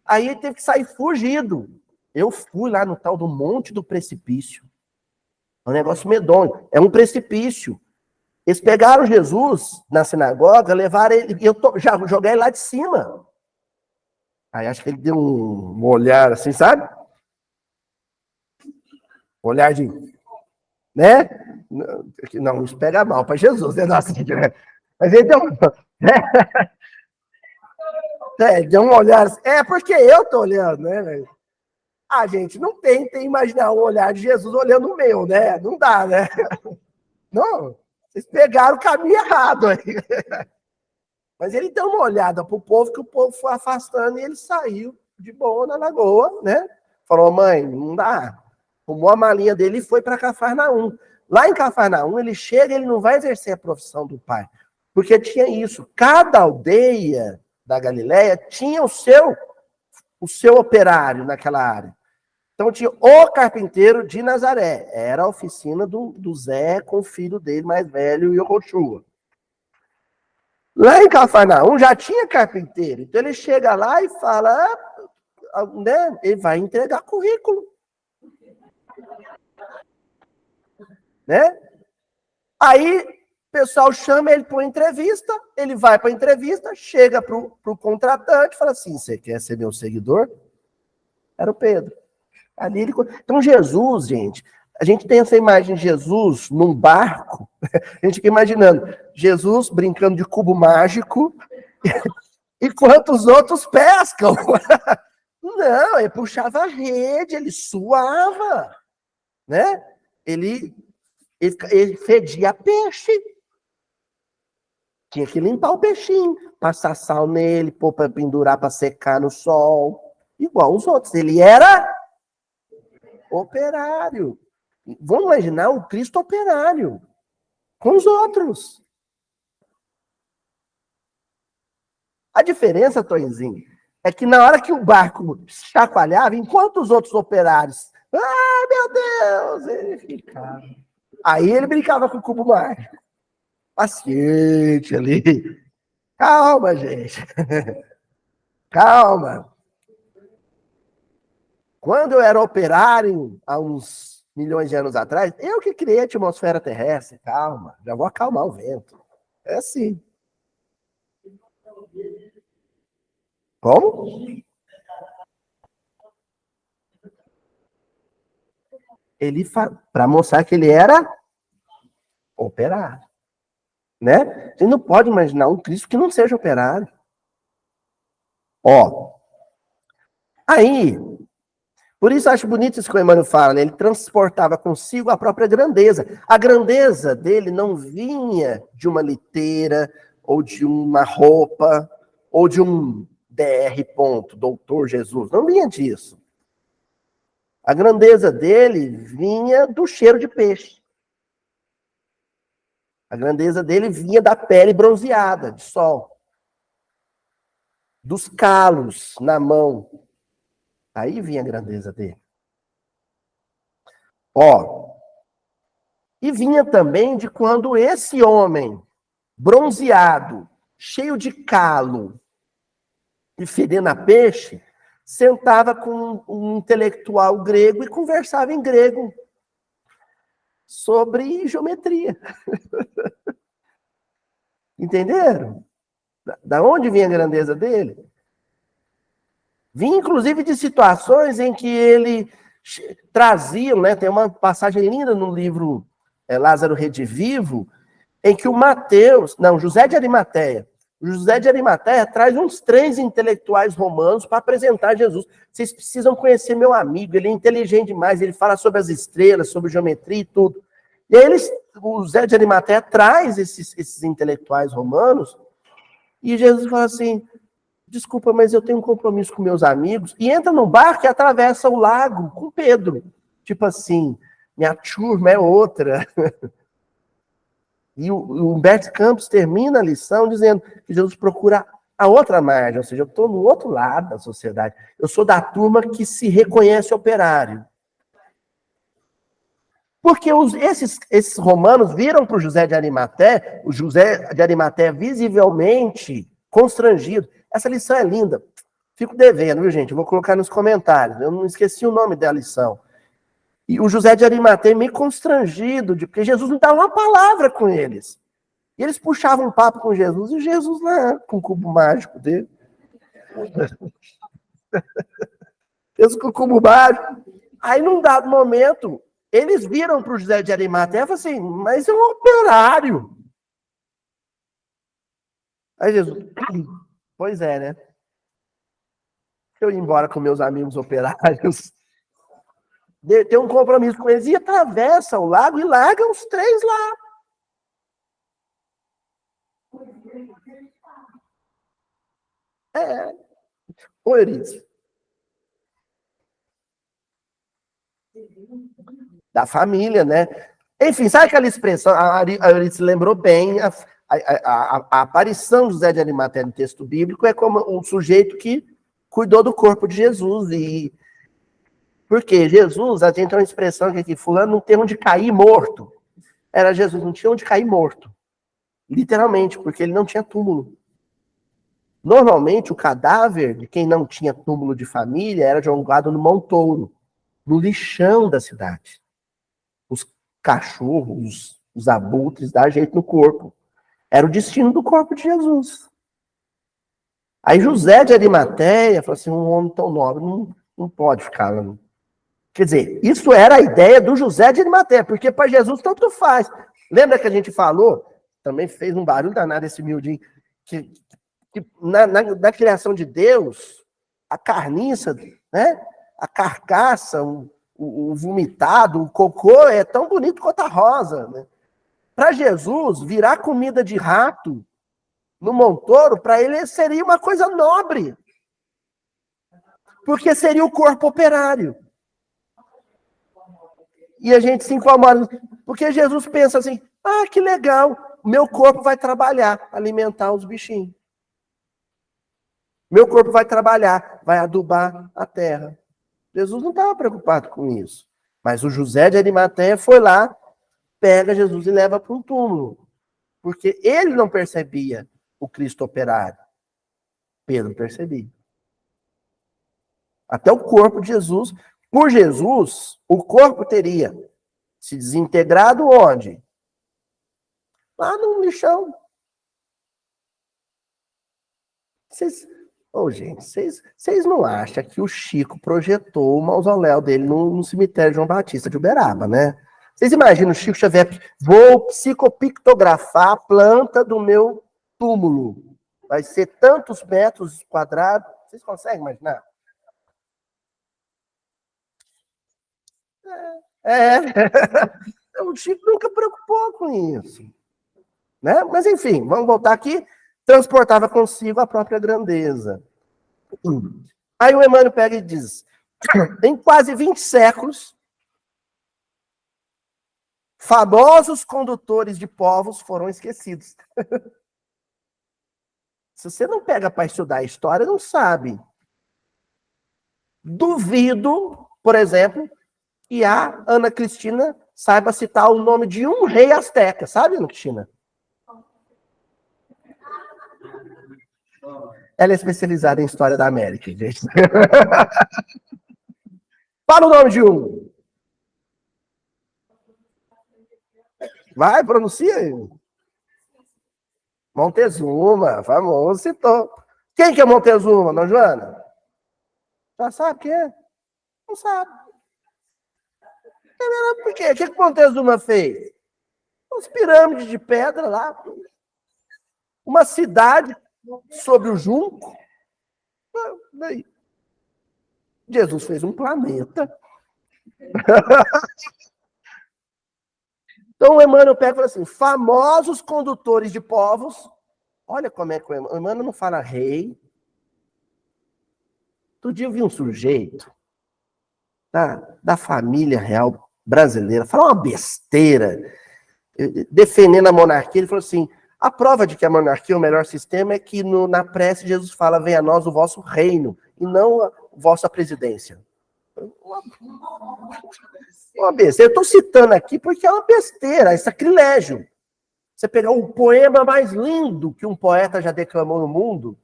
Aí ele teve que sair fugido. Eu fui lá no tal do Monte do Precipício. É um negócio medonho. É um precipício. Eles pegaram Jesus na sinagoga, levaram ele, e eu já joguei ele lá de cima. Aí acho que ele deu um olhar assim, sabe? Olhar de, né? Não, isso pega mal para Jesus, né? Nossa, né? Mas ele deu, deu um olhar assim. É porque eu tô olhando, né, velho? Gente, não tentem imaginar o olhar de Jesus olhando o meu, né? Não dá, né? Não, vocês pegaram o caminho errado aí. Mas ele deu uma olhada pro povo, que o povo foi afastando e ele saiu de boa na lagoa, né? Falou, mãe, não dá. Arrumou a malinha dele e foi para Cafarnaum. Lá em Cafarnaum, ele chega e ele não vai exercer a profissão do pai. Porque tinha isso. Cada aldeia da Galileia tinha o seu operário naquela área. Então tinha o carpinteiro de Nazaré. Era a oficina do Zé com o filho dele mais velho, Yoshua. Lá em Cafarnaum já tinha carpinteiro. Então ele chega lá e fala, né? Ele vai entregar currículo. Né? Aí o pessoal chama ele para uma entrevista, ele vai para a entrevista, chega para o contratante e fala assim, você quer ser meu seguidor? Era o Pedro. Ali ele... Então Jesus, gente, a gente tem essa imagem de Jesus num barco, a gente fica imaginando Jesus brincando de cubo mágico, enquanto os outros pescam. Não, ele puxava a rede, ele suava, né? Ele fedia peixe. Tinha que limpar o peixinho, passar sal nele, pôr para pendurar para secar no sol, igual os outros. Ele era operário. Vamos imaginar o Cristo operário com os outros. A diferença, Tonzinho, é que na hora que o barco chacoalhava, enquanto os outros operários, meu Deus, ele ficava. Aí ele brincava com o cubo mágico. Paciente ali. Calma, gente. Calma. Quando eu era operário, há uns milhões de anos atrás, eu que criei a atmosfera terrestre. Calma, já vou acalmar o vento. É assim. Como? Ele para mostrar que ele era operário. Né? Você não pode imaginar um Cristo que não seja operário. Ó. Aí, Por isso acho bonito isso que o Emmanuel fala, né? Ele transportava consigo a própria grandeza. A grandeza dele não vinha de uma liteira, ou de uma roupa, ou de um DR. Doutor Jesus. Não vinha disso. A grandeza dele vinha do cheiro de peixe. A grandeza dele vinha da pele bronzeada, de sol. Dos calos na mão. Aí vinha a grandeza dele. Ó, e vinha também de quando esse homem, bronzeado, cheio de calo e fedendo a peixe, sentava com um intelectual grego e conversava em grego sobre geometria. Entenderam? Da onde vinha a grandeza dele? Vinha, inclusive, de situações em que ele trazia, né? Tem uma passagem linda no livro Lázaro Redivivo, em que o José de Arimateia, traz uns 3 intelectuais romanos para apresentar Jesus. Vocês precisam conhecer meu amigo, ele é inteligente demais, ele fala sobre as estrelas, sobre geometria e tudo. E aí o José de Arimateia traz esses intelectuais romanos, e Jesus fala assim, desculpa, mas eu tenho um compromisso com meus amigos, e entra no barco e atravessa o lago com Pedro. Tipo assim, minha turma é outra. E o Humberto Campos termina a lição dizendo que Jesus procura a outra margem, ou seja, eu estou no outro lado da sociedade. Eu sou da turma que se reconhece operário. Porque esses romanos viram para o José de Arimateia, o José de Arimateia visivelmente constrangido. Essa lição é linda. Fico devendo, viu, gente? Eu vou colocar nos comentários. Eu não esqueci o nome da lição. E o José de Arimateia meio constrangido, porque Jesus não dá uma palavra com eles. E eles puxavam um papo com Jesus, e Jesus lá, com o cubo mágico dele. Jesus com o cubo mágico. Aí, num dado momento, eles viram para o José de Arimateia e falaram assim, mas é um operário. Aí Jesus, pois é, né? Eu ia embora com meus amigos operários, tem um compromisso com eles, e atravessa o lago e larga os 3 lá. Ô, Euridice. Da família, né? Enfim, sabe aquela expressão? A Euridice lembrou bem, a aparição de José de Arimateia no texto bíblico é como um sujeito que cuidou do corpo de Jesus. E porque Jesus, a gente tem uma expressão que aqui, fulano não tem onde cair morto. Era Jesus, não tinha onde cair morto. Literalmente, porque ele não tinha túmulo. Normalmente, o cadáver de quem não tinha túmulo de família era jogado no montouro, no lixão da cidade. Os cachorros, os abutres, dá jeito no corpo. Era o destino do corpo de Jesus. Aí José de Arimateia falou assim, um homem tão nobre não pode ficar lá. Quer dizer, isso era a ideia do José de Arimateia, porque para Jesus tanto faz. Lembra que a gente falou, também fez um barulho danado esse miudinho, que na criação de Deus, a carniça, né? A carcaça, o vomitado, o cocô é tão bonito quanto a rosa. Né? Para Jesus, virar comida de rato no montouro, para ele seria uma coisa nobre. Porque seria o corpo operário. E a gente se incomoda. Porque Jesus pensa assim, que legal, meu corpo vai trabalhar, alimentar os bichinhos. Meu corpo vai trabalhar, vai adubar a terra. Jesus não estava preocupado com isso. Mas o José de Arimateia foi lá, pega Jesus e leva para um túmulo. Porque ele não percebia o Cristo operário. Pedro percebia. Até o corpo de Jesus, por Jesus, o corpo teria se desintegrado onde? Lá no lixão. Gente, vocês não acham que o Chico projetou o mausoléu dele no cemitério João Batista de Uberaba, né? Vocês imaginam o Chico Xavier, vou psicopictografar a planta do meu túmulo. Vai ser tantos metros quadrados. Vocês conseguem imaginar? É, o Chico nunca preocupou com isso. Né? Mas, enfim, vamos voltar aqui. Transportava consigo a própria grandeza. Aí o Emmanuel pega e diz, em quase 20 séculos, famosos condutores de povos foram esquecidos. Se você não pega para estudar a história, não sabe. Duvido, por exemplo, que a Ana Cristina saiba citar o nome de um rei asteca, sabe, Ana Cristina? Ela é especializada em história da América, gente. Fala o nome de um. Vai, pronuncia aí. Montezuma, famoso, citou. Quem que é Montezuma, não, Joana? Já sabe quem é? Não sabe. Por quê? O que Montezuma fez? Umas pirâmides de pedra lá. Uma cidade sobre o junco. Daí. Jesus fez um planeta. Então o Emmanuel pega e fala assim, famosos condutores de povos. Olha como é que o Emmanuel não fala rei. Outro dia eu vi um sujeito da família real brasileira falar uma besteira, defendendo a monarquia. Ele falou assim, a prova de que a monarquia é o melhor sistema é que na prece Jesus fala, venha a nós o vosso reino, e não a vossa presidência. Uma besteira. Eu estou citando aqui porque é uma besteira, é sacrilégio. Você pegar o poema mais lindo que um poeta já declamou no mundo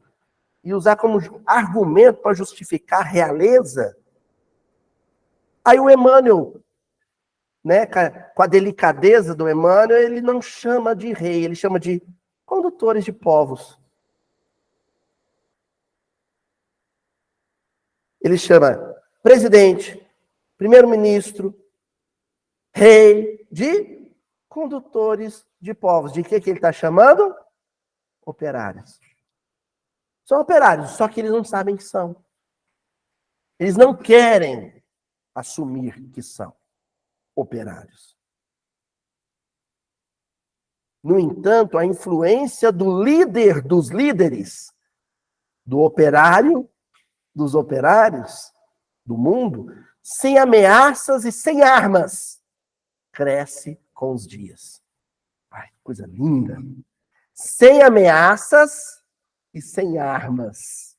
e usar como argumento para justificar a realeza. Aí o Emmanuel, né, com a delicadeza do Emmanuel, ele não chama de rei, ele chama de condutores de povos. Ele chama presidente, primeiro-ministro, rei, de condutores de povos. De que ele está chamando? Operários. São operários, só que eles não sabem que são. Eles não querem assumir que são operários. No entanto, a influência do líder dos líderes, do operário, dos operários do mundo, sem ameaças e sem armas, cresce com os dias. Ai, coisa linda. Sem ameaças e sem armas.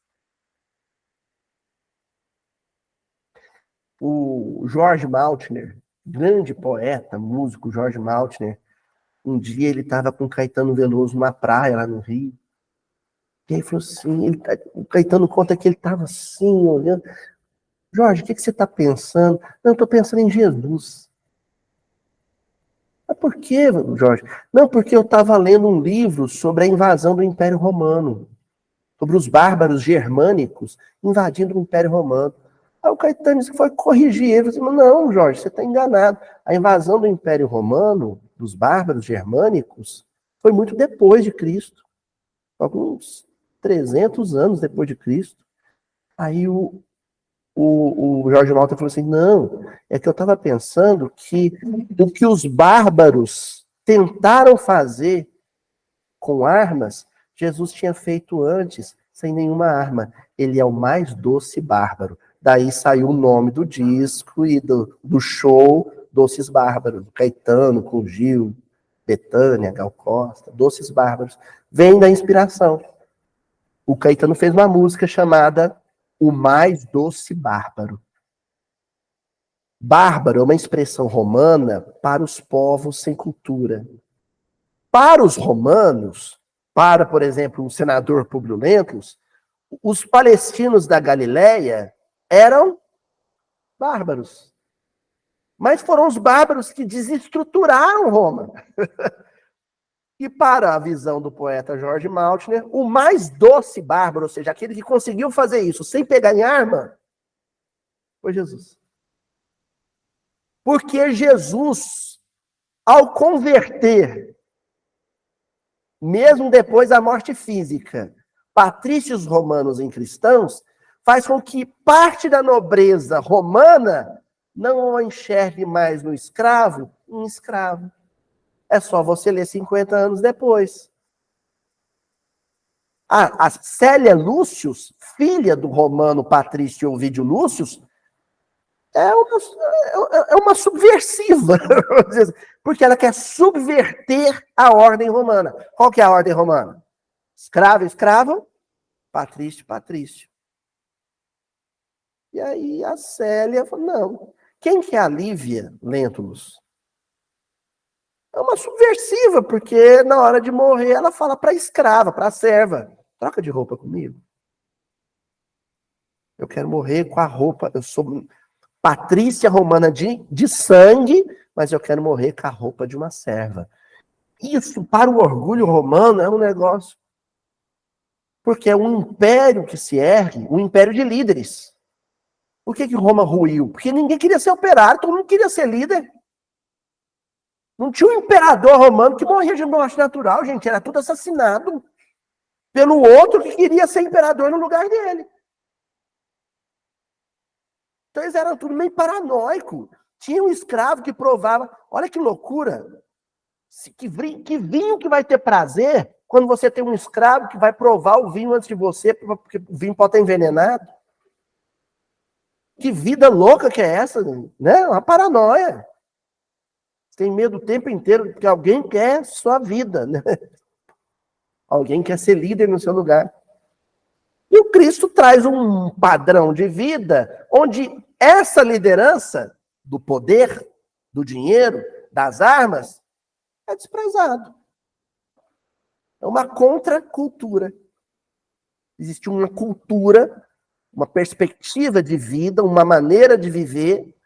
O Jorge Maltner, grande poeta, músico Jorge Maltner, um dia ele estava com Caetano Veloso numa praia lá no Rio. E aí falou assim, o Caetano conta que ele estava assim, olhando. Jorge, o que você está pensando? Não, eu estou pensando em Jesus. Mas por quê, Jorge? Não, porque eu estava lendo um livro sobre a invasão do Império Romano, sobre os bárbaros germânicos invadindo o Império Romano. Aí o Caetano foi corrigir ele, falou assim, não, Jorge, você está enganado. A invasão do Império Romano, dos bárbaros germânicos, foi muito depois de Cristo, alguns 300 anos depois de Cristo. Aí o Jorge Malta falou assim, não, é que eu estava pensando que o que os bárbaros tentaram fazer com armas, Jesus tinha feito antes, sem nenhuma arma. Ele é o mais doce bárbaro. Daí saiu o nome do disco e do show Doces Bárbaros. Caetano com Gil, Bethânia, Gal Costa, Doces Bárbaros. Vem da inspiração. O Caetano fez uma música chamada O Mais Doce Bárbaro. Bárbaro é uma expressão romana para os povos sem cultura. Para os romanos, para, por exemplo, um senador Públio Lentulus, os palestinos da Galileia eram bárbaros. Mas foram os bárbaros que desestruturaram Roma. E para a visão do poeta Jorge Maltner, o mais doce bárbaro, ou seja, aquele que conseguiu fazer isso sem pegar em arma, foi Jesus. Porque Jesus, ao converter, mesmo depois da morte física, patrícios romanos em cristãos, faz com que parte da nobreza romana não o enxergue mais no escravo, um escravo. É só você ler 50 anos depois. A Célia Lúcius, filha do romano Patrício Ovídio Lúcius, é uma subversiva, porque ela quer subverter a ordem romana. Qual que é a ordem romana? Escravo, escravo, patrício, patrício. E aí a Célia falou, não. Quem que é a Lívia Lentulus? É uma subversiva, porque na hora de morrer ela fala para a escrava, para a serva, troca de roupa comigo. Eu quero morrer com a roupa, eu sou patrícia romana de sangue, mas eu quero morrer com a roupa de uma serva. Isso, para o orgulho romano, é um negócio. Porque é um império que se ergue, um império de líderes. Por que Roma ruiu? Porque ninguém queria ser operário, todo mundo queria ser líder. Não tinha um imperador romano que morria de morte natural, gente. Era tudo assassinado pelo outro que queria ser imperador no lugar dele. Então eles eram tudo meio paranoico. Tinha um escravo que provava. Olha que loucura. Que vinho que vai ter prazer quando você tem um escravo que vai provar o vinho antes de você, porque o vinho pode estar envenenado. Que vida louca que é essa, né? Uma paranoia. Você tem medo o tempo inteiro porque alguém quer sua vida, né? Alguém quer ser líder no seu lugar. E o Cristo traz um padrão de vida onde essa liderança do poder, do dinheiro, das armas, é desprezado. É uma contracultura. Existe uma cultura, uma perspectiva de vida, uma maneira de viver,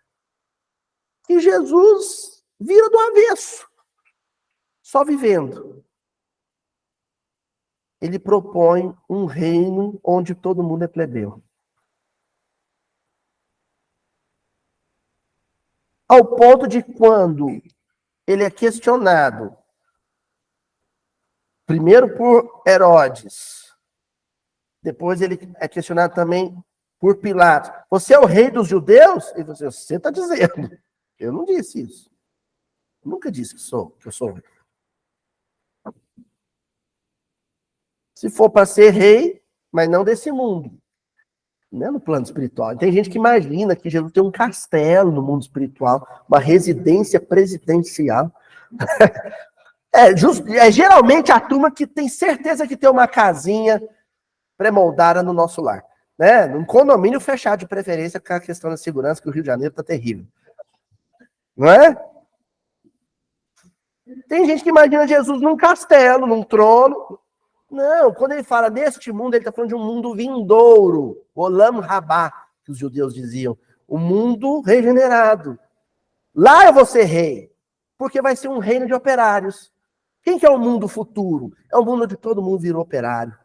que Jesus vira do avesso, só vivendo. Ele propõe um reino onde todo mundo é plebeu. Ao ponto de quando ele é questionado, primeiro por Herodes, depois ele é questionado também por Pilatos. Você é o rei dos judeus? Ele falou, você está dizendo. Eu não disse isso. Eu nunca disse que eu sou rei. Se for para ser rei, mas não desse mundo. Não é no plano espiritual. Tem gente que imagina que Jesus tem um castelo no mundo espiritual, uma residência presidencial. Geralmente a turma que tem certeza que tem uma casinha pré-moldada no nosso lar. Né? Num condomínio fechado de preferência, com a questão da segurança, que o Rio de Janeiro está terrível. Não é? Tem gente que imagina Jesus num castelo, num trono. Não, quando ele fala deste mundo, ele está falando de um mundo vindouro, Olam Rabá, que os judeus diziam, o mundo regenerado. Lá eu vou ser rei, porque vai ser um reino de operários. Quem que é o mundo futuro? É o mundo onde todo mundo virou operário.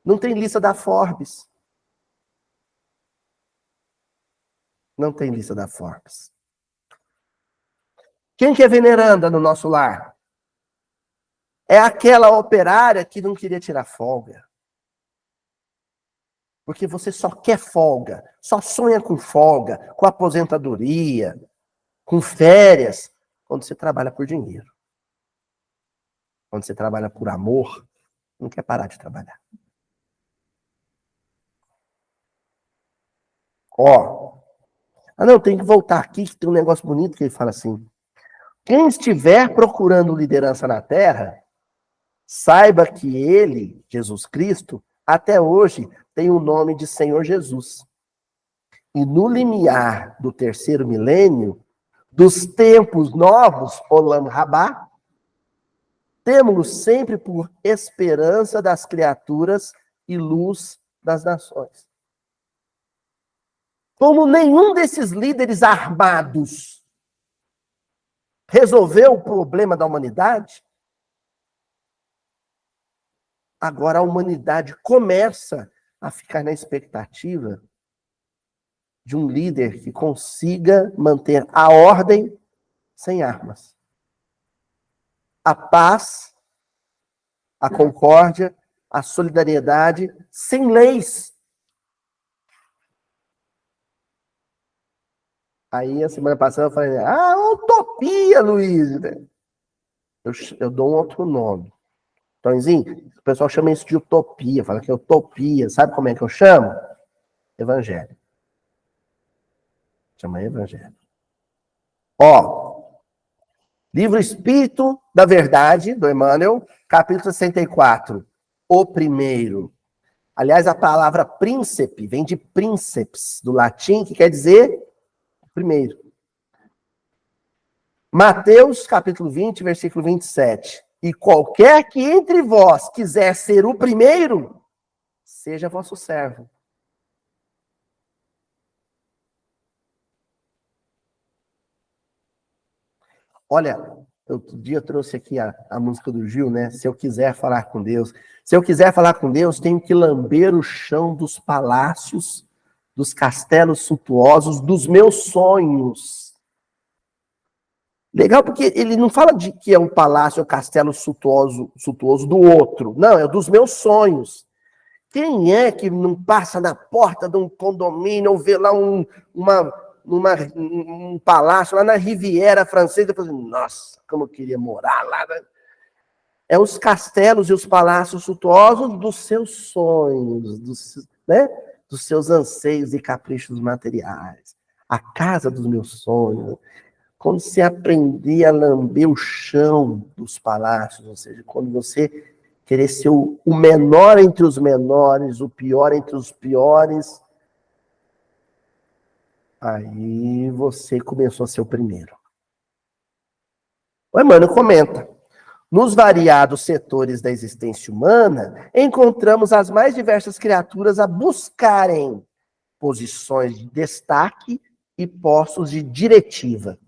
Não tem lista da Forbes. Não tem lista da Forbes. Quem que é veneranda no nosso lar? É aquela operária que não queria tirar folga. Porque você só quer folga, só sonha com folga, com aposentadoria, com férias, quando você trabalha por dinheiro. Quando você trabalha por amor, não quer parar de trabalhar. Ó, não, tem que voltar aqui, que tem um negócio bonito que ele fala assim. Quem estiver procurando liderança na terra, saiba que ele, Jesus Cristo, até hoje tem o nome de Senhor Jesus. E no limiar do terceiro milênio, dos tempos novos, Olam Rabá, temos sempre por esperança das criaturas e luz das nações. Como nenhum desses líderes armados resolveu o problema da humanidade, agora a humanidade começa a ficar na expectativa de um líder que consiga manter a ordem sem armas. A paz, a concórdia, a solidariedade, sem leis. Aí, a semana passada, eu falei, utopia, Luiz. Eu dou um outro nome. Tonzinho, o pessoal chama isso de utopia, fala que é utopia. Sabe como é que eu chamo? Evangelho. Chama evangelho. Ó, livro Espírito da Verdade, do Emmanuel, capítulo 64. O primeiro. Aliás, a palavra príncipe vem de princeps, do latim, que quer dizer primeiro. Mateus, capítulo 20, versículo 27. E qualquer que entre vós quiser ser o primeiro, seja vosso servo. Olha, outro dia eu trouxe aqui a música do Gil, né? Se eu quiser falar com Deus. Se eu quiser falar com Deus, tenho que lamber o chão dos palácios, dos castelos suntuosos, dos meus sonhos. Legal, porque ele não fala de que é um palácio ou castelo suntuoso do outro. Não, é dos meus sonhos. Quem é que não passa na porta de um condomínio ou vê lá um palácio lá na Riviera Francesa e fala assim, nossa, como eu queria morar lá. É os castelos e os palácios suntuosos dos seus sonhos, dos seus anseios e caprichos materiais. A casa dos meus sonhos. Quando você aprender a lamber o chão dos palácios, ou seja, quando você querer ser o menor entre os menores, o pior entre os piores, aí você começou a ser o primeiro. O Emmanuel comenta. Nos variados setores da existência humana, encontramos as mais diversas criaturas a buscarem posições de destaque e postos de diretiva.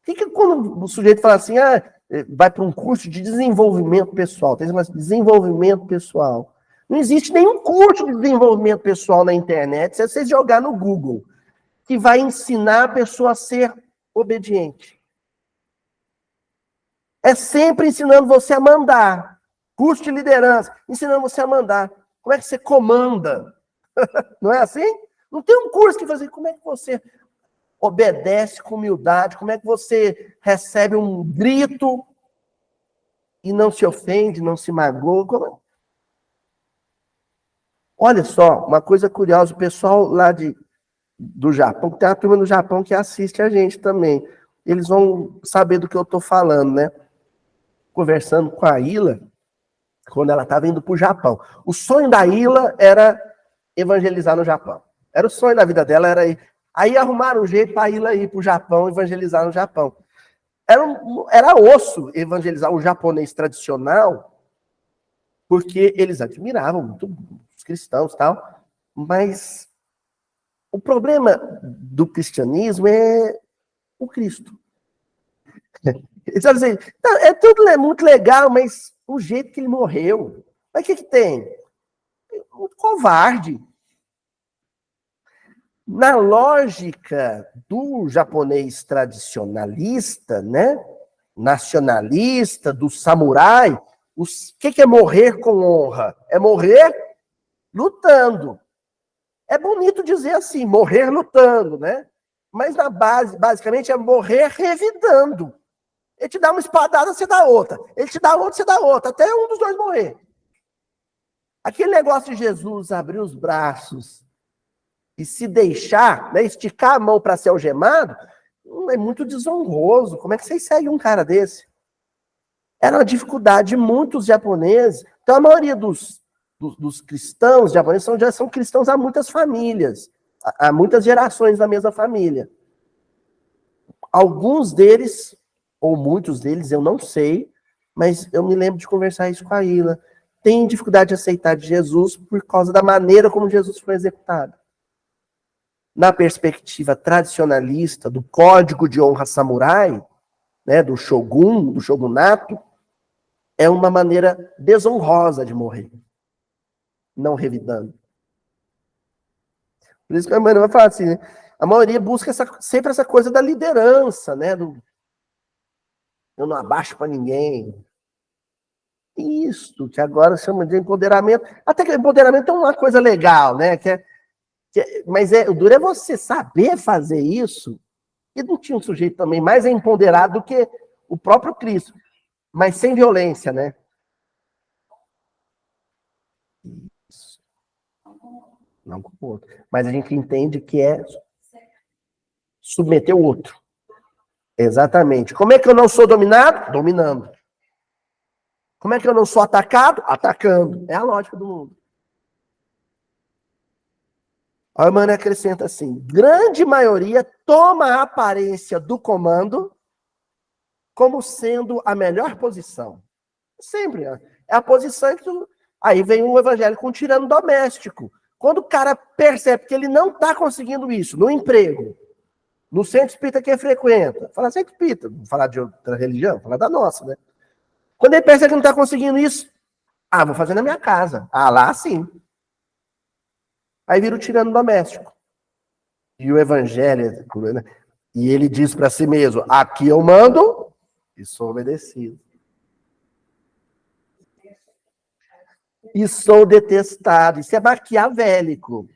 O que quando o sujeito fala assim, vai para um curso de desenvolvimento pessoal, tem esse desenvolvimento pessoal. Não existe nenhum curso de desenvolvimento pessoal na internet, se você jogar no Google, que vai ensinar a pessoa a ser obediente. É sempre ensinando você a mandar. Curso de liderança, ensinando você a mandar. Como é que você comanda? Não é assim? Não tem um curso que faz como é que você obedece com humildade, como é que você recebe um grito e não se ofende, não se magoa. Olha só, uma coisa curiosa, o pessoal lá do Japão, tem uma turma no Japão que assiste a gente também. Eles vão saber do que eu estou falando, né? Conversando com a Ila, quando ela estava indo para o Japão. O sonho da Ila era evangelizar no Japão. Era o sonho da vida dela, era ir. Aí arrumaram um jeito para a Ila ir para o Japão, evangelizar no Japão. Era osso evangelizar o japonês tradicional, porque eles admiravam muito os cristãos e tal, mas o problema do cristianismo é o Cristo. Eles dizem, tudo é muito legal, mas o jeito que ele morreu. Mas o que tem? Muito covarde. Na lógica do japonês tradicionalista, né? Nacionalista, do samurai, o que é morrer com honra? É morrer lutando. É bonito dizer assim, morrer lutando, né? Mas na base, basicamente, é morrer revidando. Ele te dá uma espadada, você dá outra. Ele te dá outra, você dá outra. Até um dos dois morrer. Aquele negócio de Jesus abrir os braços e se deixar, né, esticar a mão para ser algemado, é muito desonroso. Como é que vocês seguem um cara desse? Era uma dificuldade de muitos japoneses. Então, a maioria dos cristãos japoneses já são cristãos há muitas famílias, há muitas gerações da mesma família. Alguns deles, ou muitos deles, eu não sei, mas eu me lembro de conversar isso com a Ila, têm dificuldade de aceitar de Jesus por causa da maneira como Jesus foi executado. Na perspectiva tradicionalista, do código de honra samurai, né, do shogun, do shogunato, é uma maneira desonrosa de morrer, não revidando. Por isso que a Emmanuel vai falar assim, né? A maioria busca sempre essa coisa da liderança, né? Eu não abaixo para ninguém. Isso, que agora chama de empoderamento. Até que empoderamento é uma coisa legal, né? Que é Mas o duro é você saber fazer isso. E não tinha um sujeito também mais empoderado do que o próprio Cristo, mas sem violência, né? Isso. Não com o outro. Mas a gente entende que é submeter o outro. Exatamente. Como é que eu não sou dominado? Dominando. Como é que eu não sou atacado? Atacando. É a lógica do mundo. A Emmanuel acrescenta assim: grande maioria toma a aparência do comando como sendo a melhor posição. Sempre. É a posição que tu... Aí vem o evangelho com o tirano doméstico. Quando o cara percebe que ele não está conseguindo isso no emprego, no centro espírita que ele frequenta, fala centro espírita, não falar de outra religião, falar da nossa, né? Quando ele percebe que não está conseguindo isso, vou fazer na minha casa. Lá sim. Aí vira o tirano doméstico. E o evangelho, né? E ele diz para si mesmo: aqui eu mando e sou obedecido. E sou detestado. Isso é maquiavélico,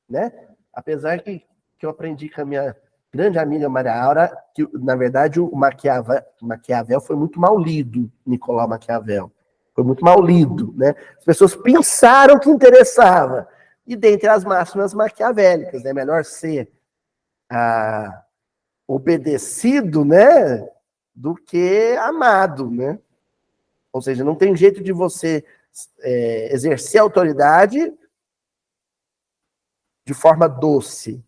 né? Apesar que eu aprendi com a minha grande amiga Maria Aura, que, na verdade, o Maquiavel foi muito mal lido, Nicolau Maquiavel. Foi muito mal lido, né? As pessoas pensaram que interessava. E dentre as máximas maquiavélicas, é melhor ser obedecido, né, do que amado, né? Ou seja, não tem jeito de você exercer autoridade de forma doce.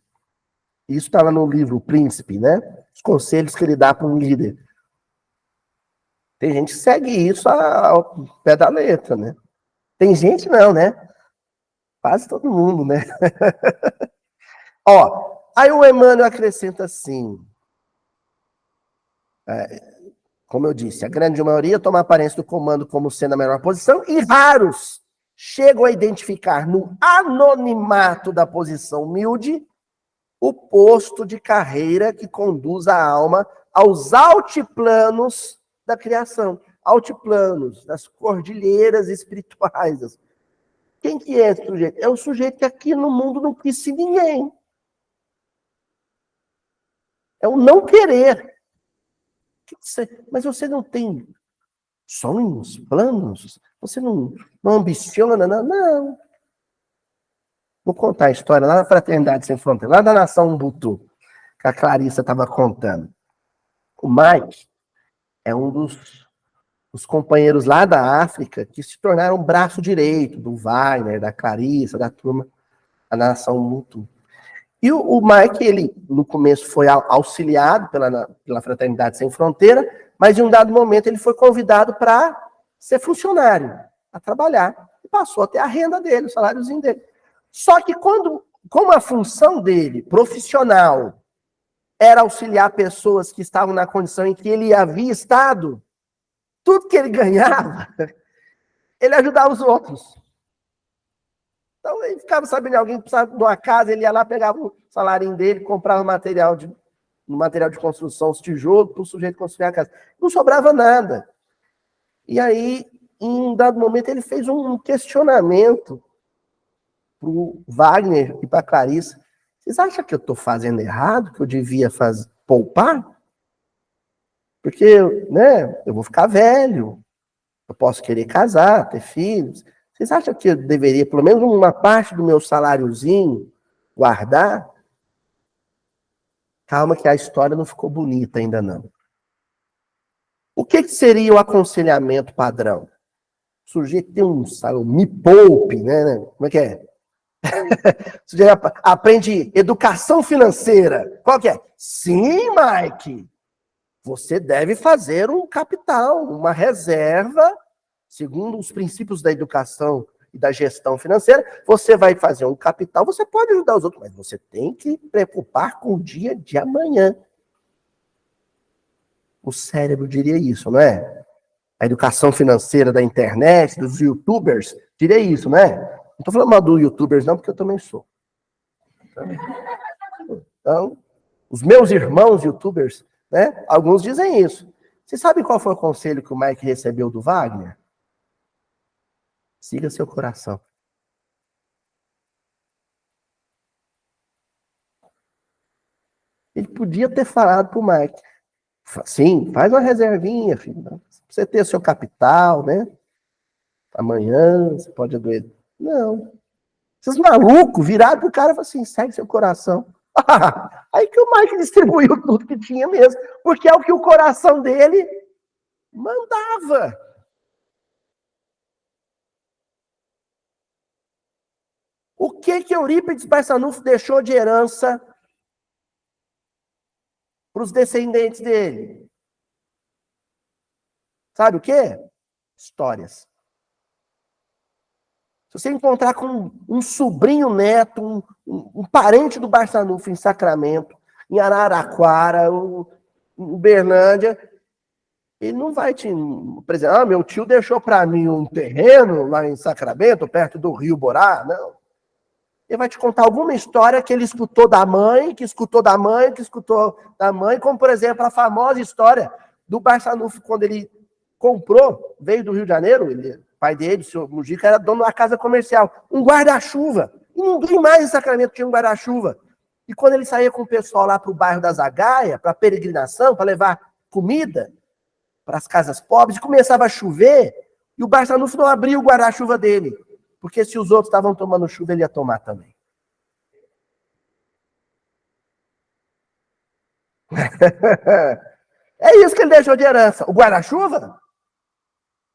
Isso está lá no livro O Príncipe, né? Os conselhos que ele dá para um líder. Tem gente que segue isso ao pé da letra, né? Tem gente não, né? Quase todo mundo, né? Aí o Emmanuel acrescenta assim, como eu disse, a grande maioria toma a aparência do comando como sendo a melhor posição e raros chegam a identificar no anonimato da posição humilde o posto de carreira que conduz a alma aos altiplanos da criação, altiplanos, das cordilheiras espirituais. Quem que é esse sujeito? É o sujeito que aqui no mundo não quis ser ninguém. É o não querer. Mas você não tem sonhos, planos? Você não ambiciona? Não. Vou contar a história lá na Fraternidade Sem Fronteira, lá da Nação Ubuntu, que a Clarissa estava contando. O Mike é um dos companheiros lá da África que se tornaram braço direito do Wagner, da Clarissa, da turma da Nação Ubuntu. E o Mike, ele no começo foi auxiliado pela Fraternidade Sem Fronteira, mas em um dado momento ele foi convidado para ser funcionário, a trabalhar. E passou a ter a renda dele, o saláriozinho dele. Só que como a função dele, profissional, era auxiliar pessoas que estavam na condição em que ele havia estado, tudo que ele ganhava, ele ajudava os outros. Então ele ficava sabendo de alguém que precisava de uma casa, ele ia lá, pegava o salário dele, comprava material de construção, os tijolos, para o sujeito construir a casa. Não sobrava nada. E aí, em um dado momento, ele fez um questionamento para o Wagner e para a Clarissa. Vocês acham que eu estou fazendo errado, que eu devia poupar? Porque, né, eu vou ficar velho, eu posso querer casar, ter filhos. Vocês acham que eu deveria, pelo menos uma parte do meu saláriozinho, guardar? Calma que a história não ficou bonita ainda não. O que seria o aconselhamento padrão? O sujeito tem um salário, me poupe, né? Como é que é? O sujeito aprende educação financeira. Qual que é? Sim, Mike. Você deve fazer um capital, uma reserva, segundo os princípios da educação e da gestão financeira. Você vai fazer um capital, você pode ajudar os outros, mas você tem que preocupar com o dia de amanhã. O cérebro diria isso, não é? A educação financeira da internet, dos youtubers, diria isso, não é? Não estou falando mal dos youtubers, não, porque eu também sou. Então, os meus irmãos youtubers, né? Alguns dizem isso. Você sabe qual foi o conselho que o Mike recebeu do Wagner? Siga seu coração. podia ter falado pro Mike. Sim, faz uma reservinha, filho. Pra você ter o seu capital, né? Amanhã você pode adoecer. Não. Esses malucos viraram pro cara e falaram assim, segue seu coração. Aí que o Mike distribuiu tudo que tinha mesmo. Porque é o que o coração dele mandava. O que Eurípides Barçanufo deixou de herança para os descendentes dele? Sabe o quê? Histórias. Se você encontrar com um sobrinho neto, um parente do Barçanufo em Sacramento, em Araraquara, em Berlândia, ele não vai te apresentar, meu tio deixou para mim um terreno lá em Sacramento, perto do Rio Borá. Não. Ele vai te contar alguma história que ele escutou da mãe, que escutou da mãe, que escutou da mãe, como, por exemplo, a famosa história do Barçanufo, quando ele comprou, veio do Rio de Janeiro, o pai dele, o senhor Mujica, era dono da casa comercial, um guarda-chuva. E ninguém mais em Sacramento tinha um guarda-chuva. E quando ele saía com o pessoal lá para o bairro da Zagaia, para peregrinação, para levar comida para as casas pobres, e começava a chover, e o Barçanufo não abria o guarda-chuva dele. Porque se os outros estavam tomando chuva, ele ia tomar também. É isso que ele deixou de herança. O guarda-chuva?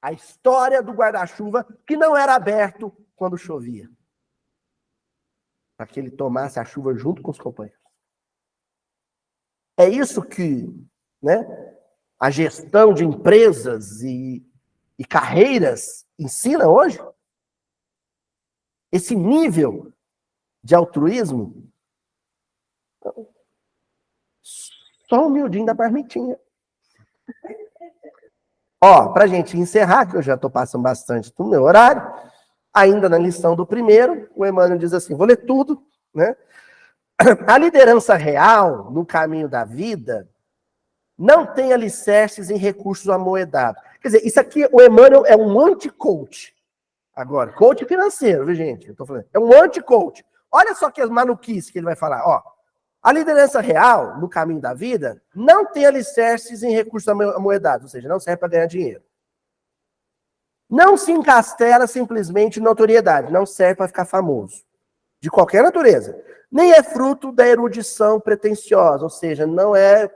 A história do guarda-chuva que não era aberto quando chovia. Para que ele tomasse a chuva junto com os companheiros. É isso que, né, a gestão de empresas e carreiras ensina hoje? Esse nível de altruísmo? Só o miudinho da marmitinha. Ó, pra gente encerrar, que eu já estou passando bastante do meu horário, ainda na lição do primeiro, o Emmanuel diz assim, vou ler tudo, né? A liderança real no caminho da vida não tem alicerces em recursos amoedados. Quer dizer, isso aqui, o Emmanuel é um anti-coach. Agora, coach financeiro, viu, gente? Eu tô falando. É um anti-coach. Olha só que as maluquices que ele vai falar. Ó, a liderança real, no caminho da vida, não tem alicerces em recursos amoedados, ou seja, não serve para ganhar dinheiro. Não se encastela simplesmente na notoriedade, não serve para ficar famoso. De qualquer natureza. Nem é fruto da erudição pretensiosa, ou seja, não é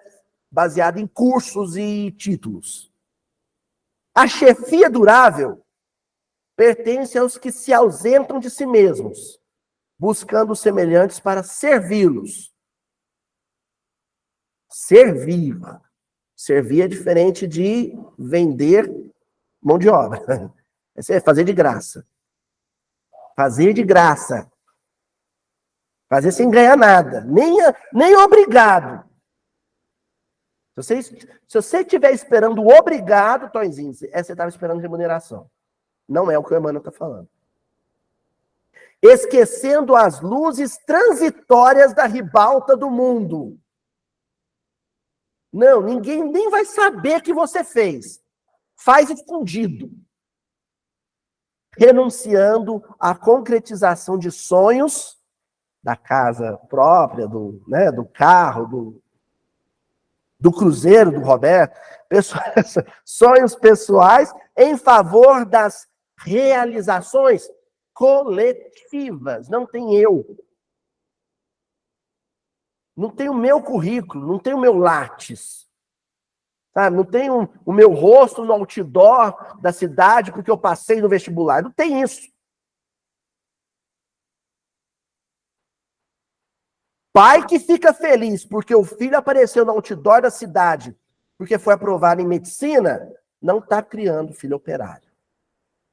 baseado em cursos e títulos. A chefia durável pertence aos que se ausentam de si mesmos, buscando os semelhantes para servi-los. Servir. Servir é diferente de vender mão de obra. É fazer de graça. Fazer de graça. Fazer sem ganhar nada. Nem obrigado. Se você estiver esperando obrigado, Tonzinho, você estava esperando remuneração. Não é o que o Emmanuel está falando. Esquecendo as luzes transitórias da ribalta do mundo. Não, ninguém nem vai saber que você fez. Faz escondido. Renunciando à concretização de sonhos da casa própria, do carro, do cruzeiro do Roberto, sonhos pessoais em favor das realizações coletivas. Não tem eu. Não tem o meu currículo, não tem o meu látis. Sabe? Não tem o meu rosto no outdoor da cidade porque eu passei no vestibular. Não tem isso. Pai que fica feliz porque o filho apareceu no outdoor da cidade porque foi aprovado em medicina, não está criando filho operário.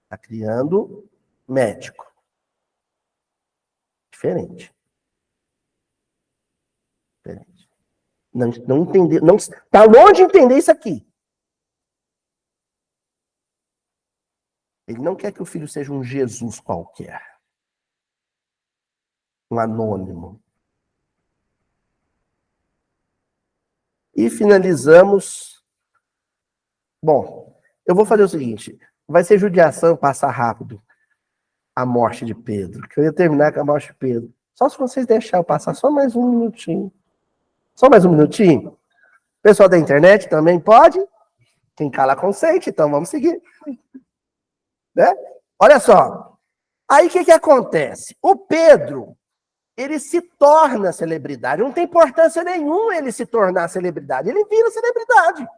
Está criando médico. Diferente. Não entender, não está longe de entender isso aqui. Ele não quer que o filho seja um Jesus qualquer. Um anônimo. E finalizamos. Bom, eu vou fazer o seguinte. Vai ser judiação passar rápido a morte de Pedro. Que eu ia terminar com a morte de Pedro. Só se vocês deixarem eu passar só mais um minutinho. Só mais um minutinho. Pessoal da internet também pode? Quem cala consente, então vamos seguir. Né? Olha só. Aí o que acontece? O Pedro, ele se torna celebridade. Não tem importância nenhuma ele se tornar celebridade. Ele vira celebridade.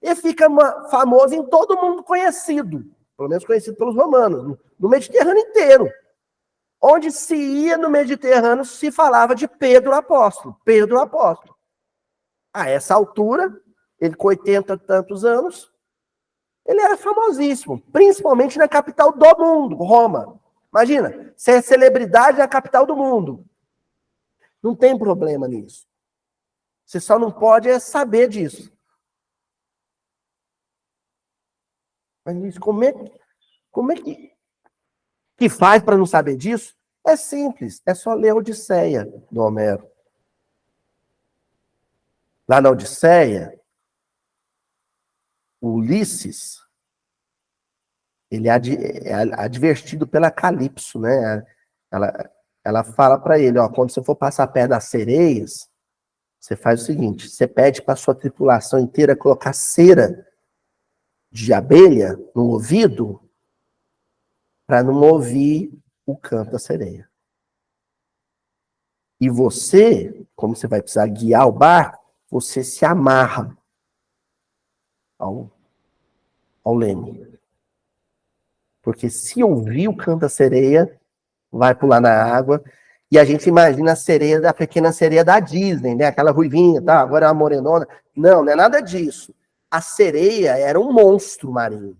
Ele fica famoso em todo mundo conhecido. Pelo menos conhecido pelos romanos. No Mediterrâneo inteiro. Onde se ia no Mediterrâneo, se falava de Pedro Apóstolo. Pedro Apóstolo. A essa altura, ele com 80 e tantos anos, ele era famosíssimo. Principalmente na capital do mundo, Roma. Imagina, ser celebridade na capital do mundo. Não tem problema nisso. Você só não pode saber disso. Mas como é que faz para não saber disso? É simples, é só ler a Odisseia do Homero. Lá na Odisseia, o Ulisses, ele é advertido pela Calipso, né? Ela fala para ele, ó, quando você for passar perto das sereias, você faz o seguinte, você pede para sua tripulação inteira colocar cera de abelha no ouvido para não ouvir o canto da sereia. E você, como você vai precisar guiar o barco, você se amarra ao leme. Porque se ouvir o canto da sereia, vai pular na água. E a gente imagina a sereia da pequena sereia da Disney, né? Aquela ruivinha, tá? Agora é uma morenona. Não é nada disso. A sereia era um monstro marinho.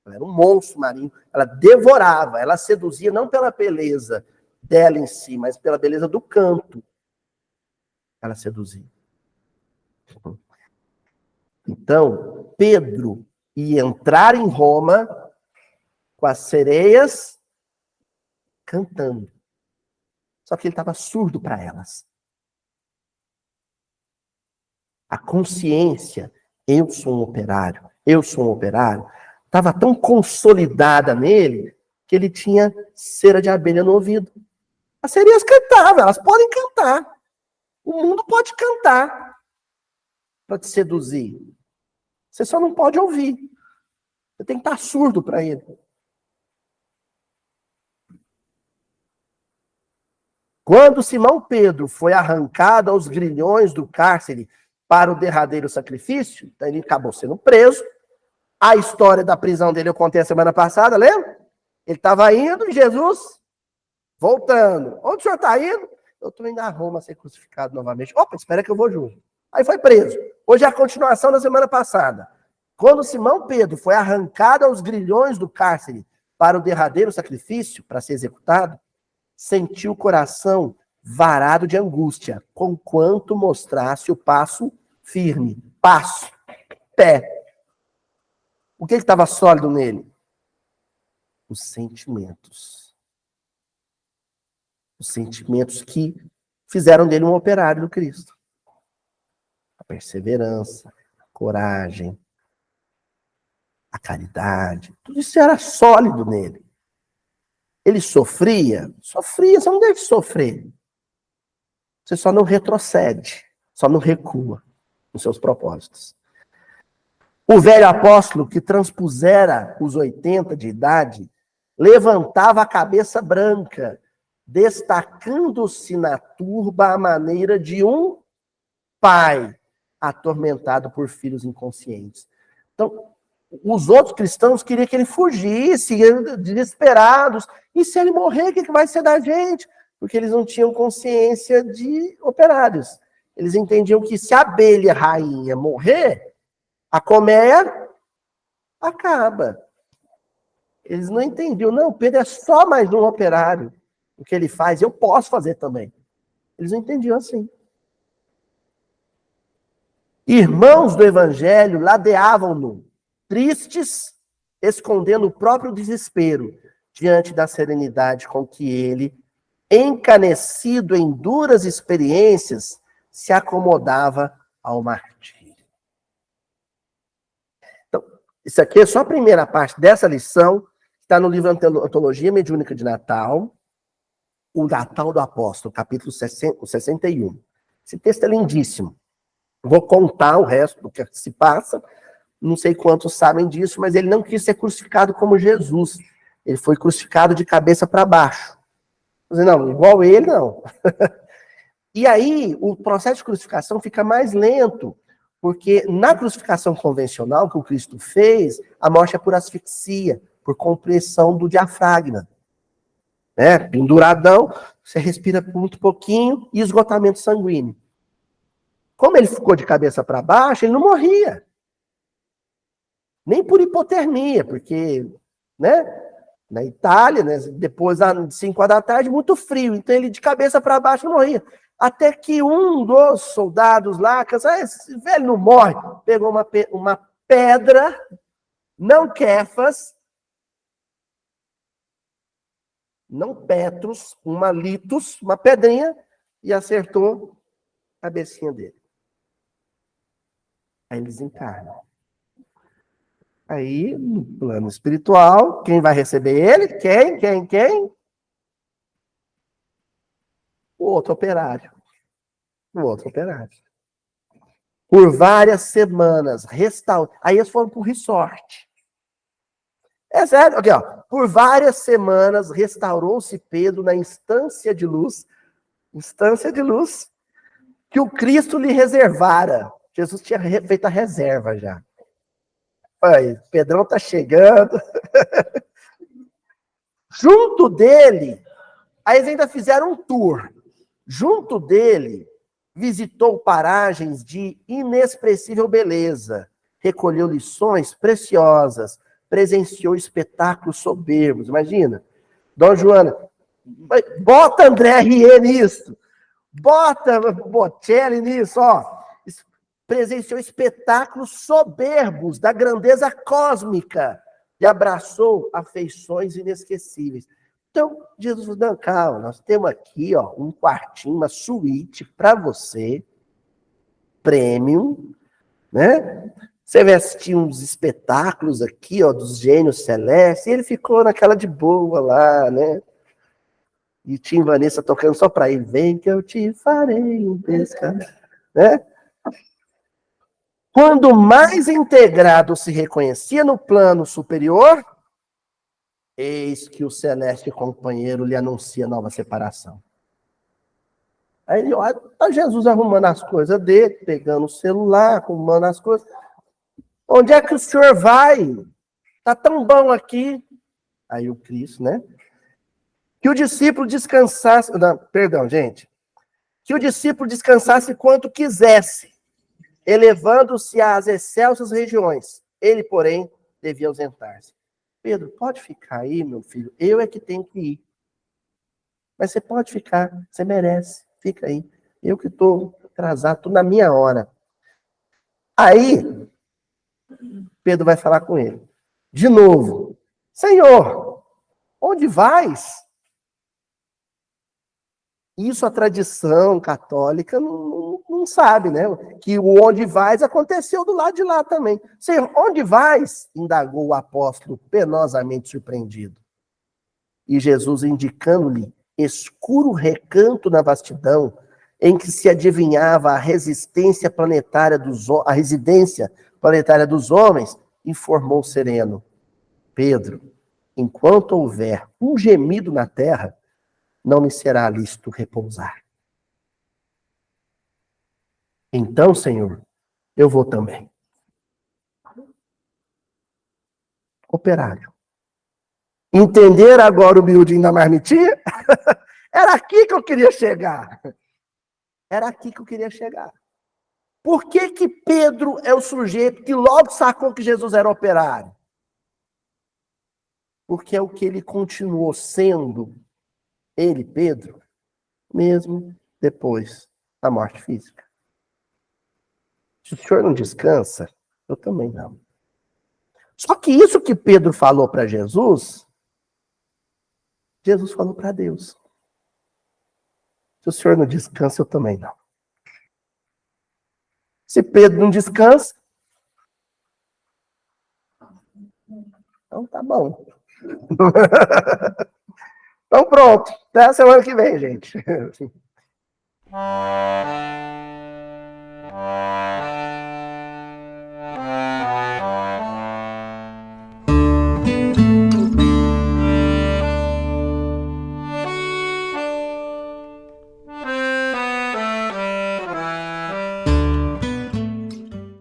Ela era um monstro marinho. Ela devorava, ela seduzia não pela beleza dela em si, mas pela beleza do canto. Ela seduzia. Então, Pedro ia entrar em Roma com as sereias cantando. Só que ele estava surdo para elas. A consciência, eu sou um operário, estava tão consolidada nele que ele tinha cera de abelha no ouvido. As sereias cantavam, elas podem cantar. O mundo pode cantar para te seduzir. Você só não pode ouvir. Você tem que estar surdo para ele. Quando Simão Pedro foi arrancado aos grilhões do cárcere para o derradeiro sacrifício, então ele acabou sendo preso. A história da prisão dele eu contei a semana passada, lembra? Ele estava indo e Jesus voltando. Onde o senhor está indo? Eu estou indo a Roma ser crucificado novamente. Opa, espera que eu vou junto. Aí foi preso. Hoje é a continuação da semana passada. Quando Simão Pedro foi arrancado aos grilhões do cárcere para o derradeiro sacrifício, para ser executado, sentiu o coração varado de angústia, conquanto mostrasse o passo firme. Passo, pé. O que estava sólido nele? Os sentimentos. Os sentimentos que fizeram dele um operário do Cristo. A perseverança, a coragem, a caridade. Tudo isso era sólido nele. Ele sofria, você não deve sofrer. Você só não retrocede, só não recua nos seus propósitos. O velho apóstolo, que transpusera os 80 de idade, levantava a cabeça branca, destacando-se na turba à maneira de um pai atormentado por filhos inconscientes. Então, os outros cristãos queriam que ele fugisse, desesperados. E se ele morrer, o que vai ser da gente? Porque eles não tinham consciência de operários. Eles entendiam que se a abelha rainha morrer, a colmeia acaba. Eles não entendiam. Não, Pedro é só mais um operário. O que ele faz, eu posso fazer também. Eles não entendiam assim. Irmãos do evangelho ladeavam-no, tristes, escondendo o próprio desespero diante da serenidade com que ele, encanecido em duras experiências, se acomodava ao martírio. Então, isso aqui é só a primeira parte dessa lição, que está no livro Antologia Mediúnica de Natal, o Natal do Apóstolo, capítulo 61. Esse texto é lindíssimo. Vou contar o resto do que se passa. Não sei quantos sabem disso, mas ele não quis ser crucificado como Jesus. Ele foi crucificado de cabeça para baixo. Não, igual ele, não. E aí, o processo de crucificação fica mais lento, porque na crucificação convencional que o Cristo fez, a morte é por asfixia, por compressão do diafragma. Né? Penduradão, você respira por muito pouquinho e esgotamento sanguíneo. Como ele ficou de cabeça para baixo, ele não morria. Nem por hipotermia, porque, né, na Itália, né, depois das 5 horas da tarde, muito frio. Então ele de cabeça para baixo não morria. Até que um dos soldados lá, esse velho não morre, pegou uma pedra, não Kefas, não Petros, uma litos, uma pedrinha, e acertou a cabecinha dele. Aí eles encarnam. Aí, no plano espiritual, quem vai receber ele? Quem? O outro operário. Por várias semanas, Aí eles foram para o resort. É sério, aqui, ó. Por várias semanas, restaurou-se Pedro na instância de luz, que o Cristo lhe reservara. Jesus tinha feito a reserva já. Aí, Pedrão tá chegando. Junto dele, aí eles ainda fizeram um tour. Junto dele, visitou paragens de inexpressível beleza, recolheu lições preciosas, presenciou espetáculos soberbos. Imagina, Dona Joana, bota André Rie nisso, bota Bocelli nisso, ó. Presenciou espetáculos soberbos da grandeza cósmica e abraçou afeições inesquecíveis. Então, Jesus falou, não, calma, nós temos aqui, ó, um quartinho, uma suíte para você, premium, né? Você vai assistir uns espetáculos aqui, ó, dos gênios celestes, e ele ficou naquela de boa lá, né? E Tim Vanessa tocando só para ele, vem que eu te farei um pescado, né? Quando mais integrado se reconhecia no plano superior, eis que o celeste companheiro lhe anuncia nova separação. Aí ele olha, tá Jesus arrumando as coisas dele, pegando o celular, arrumando as coisas. Onde é que o senhor vai? Tá tão bom aqui. Aí o Cristo, né? Que o discípulo descansasse. Não, perdão, gente. Que o discípulo descansasse quanto quisesse, elevando-se às excelsas regiões. Ele, porém, devia ausentar-se. Pedro, pode ficar aí, meu filho. Eu é que tenho que ir. Mas você pode ficar, você merece. Fica aí. Eu que estou atrasado, estou na minha hora. Aí, Pedro vai falar com ele. De novo. Senhor, onde vais? Isso a tradição católica não sabe, né? Que o onde vais aconteceu do lado de lá também. Senhor, onde vais? Indagou o apóstolo, penosamente surpreendido. E Jesus, indicando-lhe escuro recanto na vastidão, em que se adivinhava a residência planetária dos homens, informou sereno: Pedro, enquanto houver um gemido na terra, não me será lícito repousar. Então, Senhor, eu vou também. Operário. Entender agora o miudinho da marmitinha? Era aqui que eu queria chegar. Por que que Pedro é o sujeito que logo sacou que Jesus era operário? Porque é o que ele continuou sendo, ele, Pedro, mesmo depois da morte física. Se o senhor não descansa, eu também não. Só que isso que Pedro falou para Jesus, Jesus falou para Deus. Se o senhor não descansa, eu também não. Se Pedro não descansa, então tá bom. Então pronto. Até a semana que vem, gente.